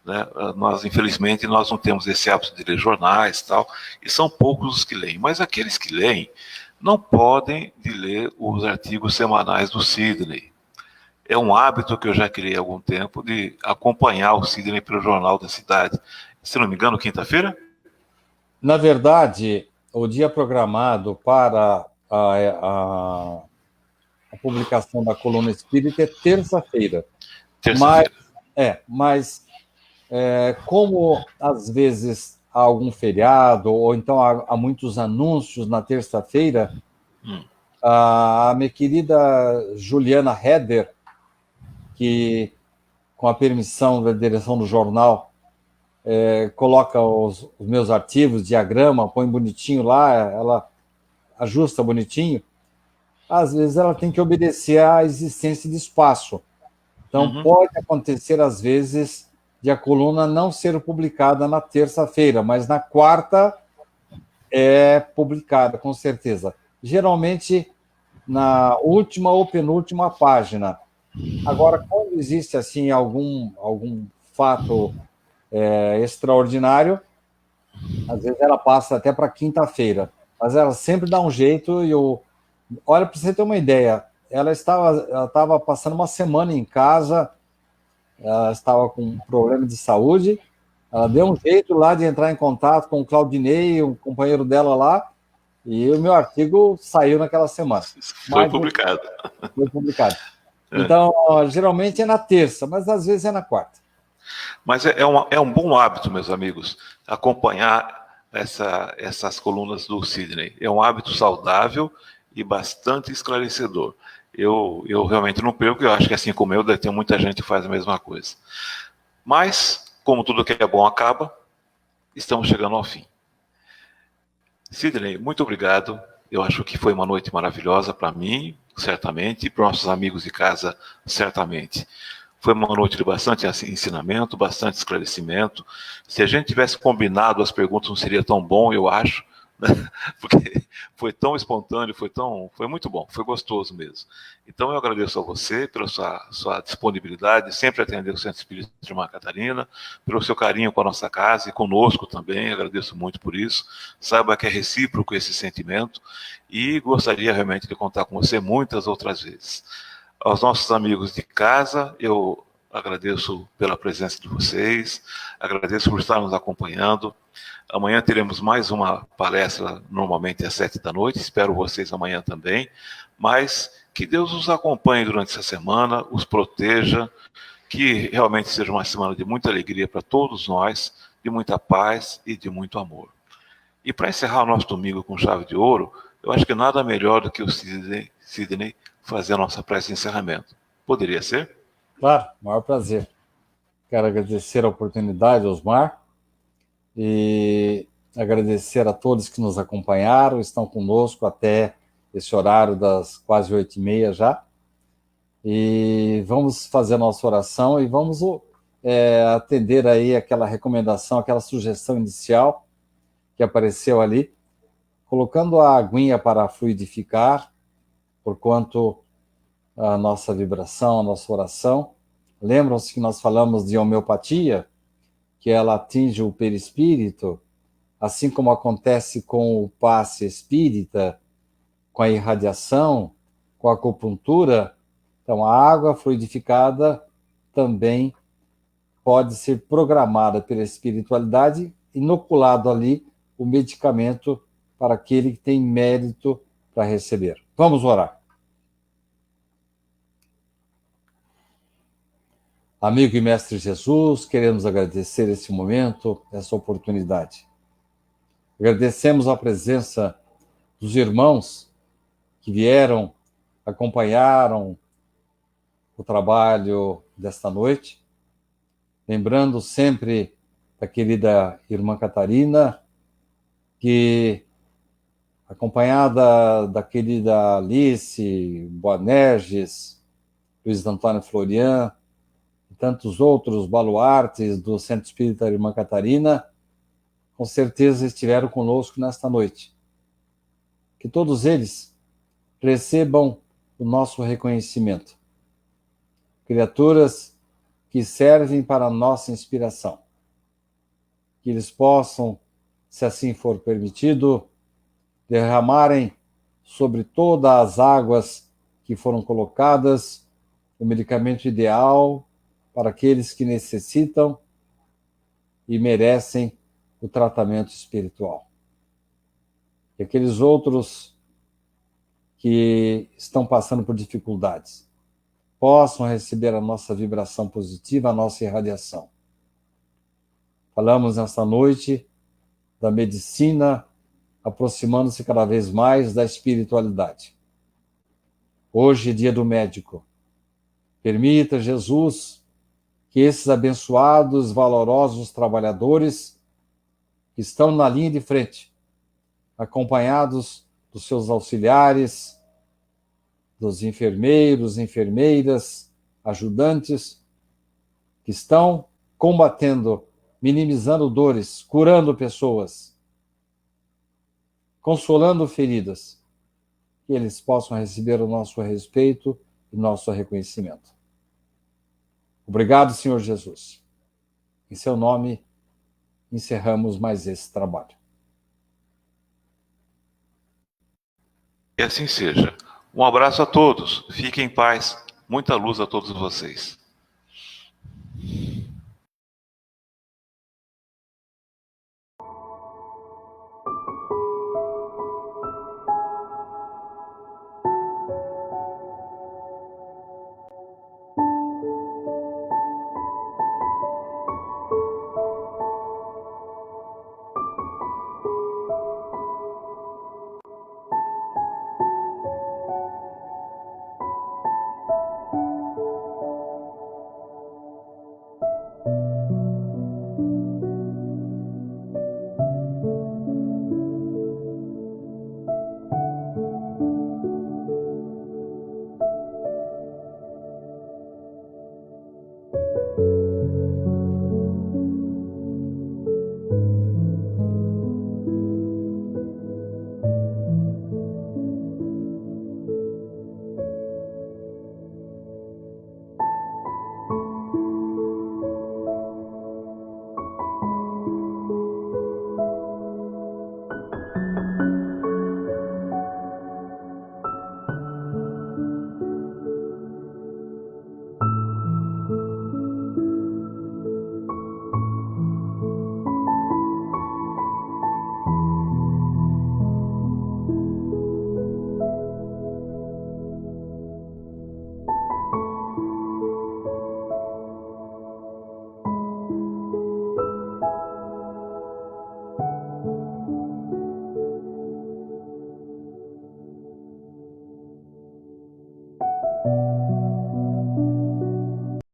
né? Nós, infelizmente, nós não temos esse hábito de ler jornais e tal, e são poucos os que leem, mas aqueles que leem não podem de ler os artigos semanais do Sidney. É um hábito que eu já criei há algum tempo de acompanhar o Sidney pelo Jornal da Cidade. Se não me engano, quinta-feira? Na verdade, o dia programado para a publicação da Coluna Espírita é terça-feira. Terça-feira. Mas como às vezes há algum feriado, ou então há muitos anúncios na terça-feira, a minha querida Juliana Heder, que, com a permissão da direção do jornal, coloca os meus artigos, diagrama, põe bonitinho lá, ela ajusta bonitinho, às vezes ela tem que obedecer à existência de espaço. Então, pode acontecer, às vezes, de a coluna não ser publicada na terça-feira, mas na quarta é publicada, com certeza. Geralmente, na última ou penúltima página. Agora, quando existe assim algum fato extraordinário, às vezes ela passa até para quinta-feira, mas ela sempre dá um jeito. Olha, para você ter uma ideia, ela estava passando uma semana em casa, ela estava com um problema de saúde, ela deu um jeito lá de entrar em contato com o Claudinei, um companheiro dela lá, e o meu artigo saiu naquela semana. Foi publicado. Foi publicado. Então, geralmente é na terça, mas às vezes é na quarta. Mas é um bom hábito, meus amigos, acompanhar essas colunas do Sidney. É um hábito saudável e bastante esclarecedor. Eu realmente não perco, eu acho que assim como eu, deve ter muita gente que faz a mesma coisa. Mas, como tudo que é bom acaba, estamos chegando ao fim. Sidney, muito obrigado. Eu acho que foi uma noite maravilhosa para mim, certamente, e para nossos amigos de casa, certamente. Foi uma noite de bastante ensinamento, bastante esclarecimento. Se a gente tivesse combinado as perguntas, não seria tão bom, eu acho, né? Porque foi tão espontâneo, foi muito bom, foi gostoso mesmo. Então eu agradeço a você pela sua disponibilidade, sempre atender o Centro Espírita de Irmã Catarina, pelo seu carinho com a nossa casa e conosco também, agradeço muito por isso. Saiba que é recíproco esse sentimento e gostaria realmente de contar com você muitas outras vezes. Aos nossos amigos de casa, eu agradeço pela presença de vocês, agradeço por estar nos acompanhando. Amanhã teremos mais uma palestra, normalmente às 7 da noite, espero vocês amanhã também, mas que Deus os acompanhe durante essa semana, os proteja, que realmente seja uma semana de muita alegria para todos nós, de muita paz e de muito amor. E para encerrar o nosso domingo com chave de ouro, eu acho que nada melhor do que o Sidney fazer a nossa prece de encerramento. Poderia ser? Claro, maior prazer. Quero agradecer a oportunidade, Osmar, e agradecer a todos que nos acompanharam, estão conosco até esse horário das quase 8h30 já. E vamos fazer a nossa oração e vamos atender aí aquela recomendação, aquela sugestão inicial que apareceu ali, colocando a aguinha para fluidificar, porquanto a nossa vibração, a nossa oração. Lembram-se que nós falamos de homeopatia, que ela atinge o perispírito, assim como acontece com o passe espírita, com a irradiação, com a acupuntura. Então, a água fluidificada também pode ser programada pela espiritualidade, inoculado ali o medicamento para aquele que tem mérito para receber. Vamos orar. Amigo e Mestre Jesus, queremos agradecer esse momento, essa oportunidade. Agradecemos a presença dos irmãos que vieram, acompanharam o trabalho desta noite, lembrando sempre da querida irmã Catarina, que, acompanhada da querida Alice, Boanerges, Luiz Antônio Florian, e tantos outros baluartes do Centro Espírita Irmã Catarina, com certeza estiveram conosco nesta noite. Que todos eles recebam o nosso reconhecimento. Criaturas que servem para a nossa inspiração. Que eles possam, se assim for permitido, derramarem sobre todas as águas que foram colocadas o medicamento ideal para aqueles que necessitam e merecem o tratamento espiritual. E aqueles outros que estão passando por dificuldades possam receber a nossa vibração positiva, a nossa irradiação. Falamos nesta noite da medicina aproximando-se cada vez mais da espiritualidade. Hoje é dia do médico. Permita, Jesus, que esses abençoados, valorosos trabalhadores que estão na linha de frente, acompanhados dos seus auxiliares, dos enfermeiros, enfermeiras, ajudantes, que estão combatendo, minimizando dores, curando pessoas, consolando feridas, que eles possam receber o nosso respeito e nosso reconhecimento. Obrigado, Senhor Jesus. Em seu nome, encerramos mais esse trabalho. E assim seja. Um abraço a todos. Fiquem em paz. Muita luz a todos vocês.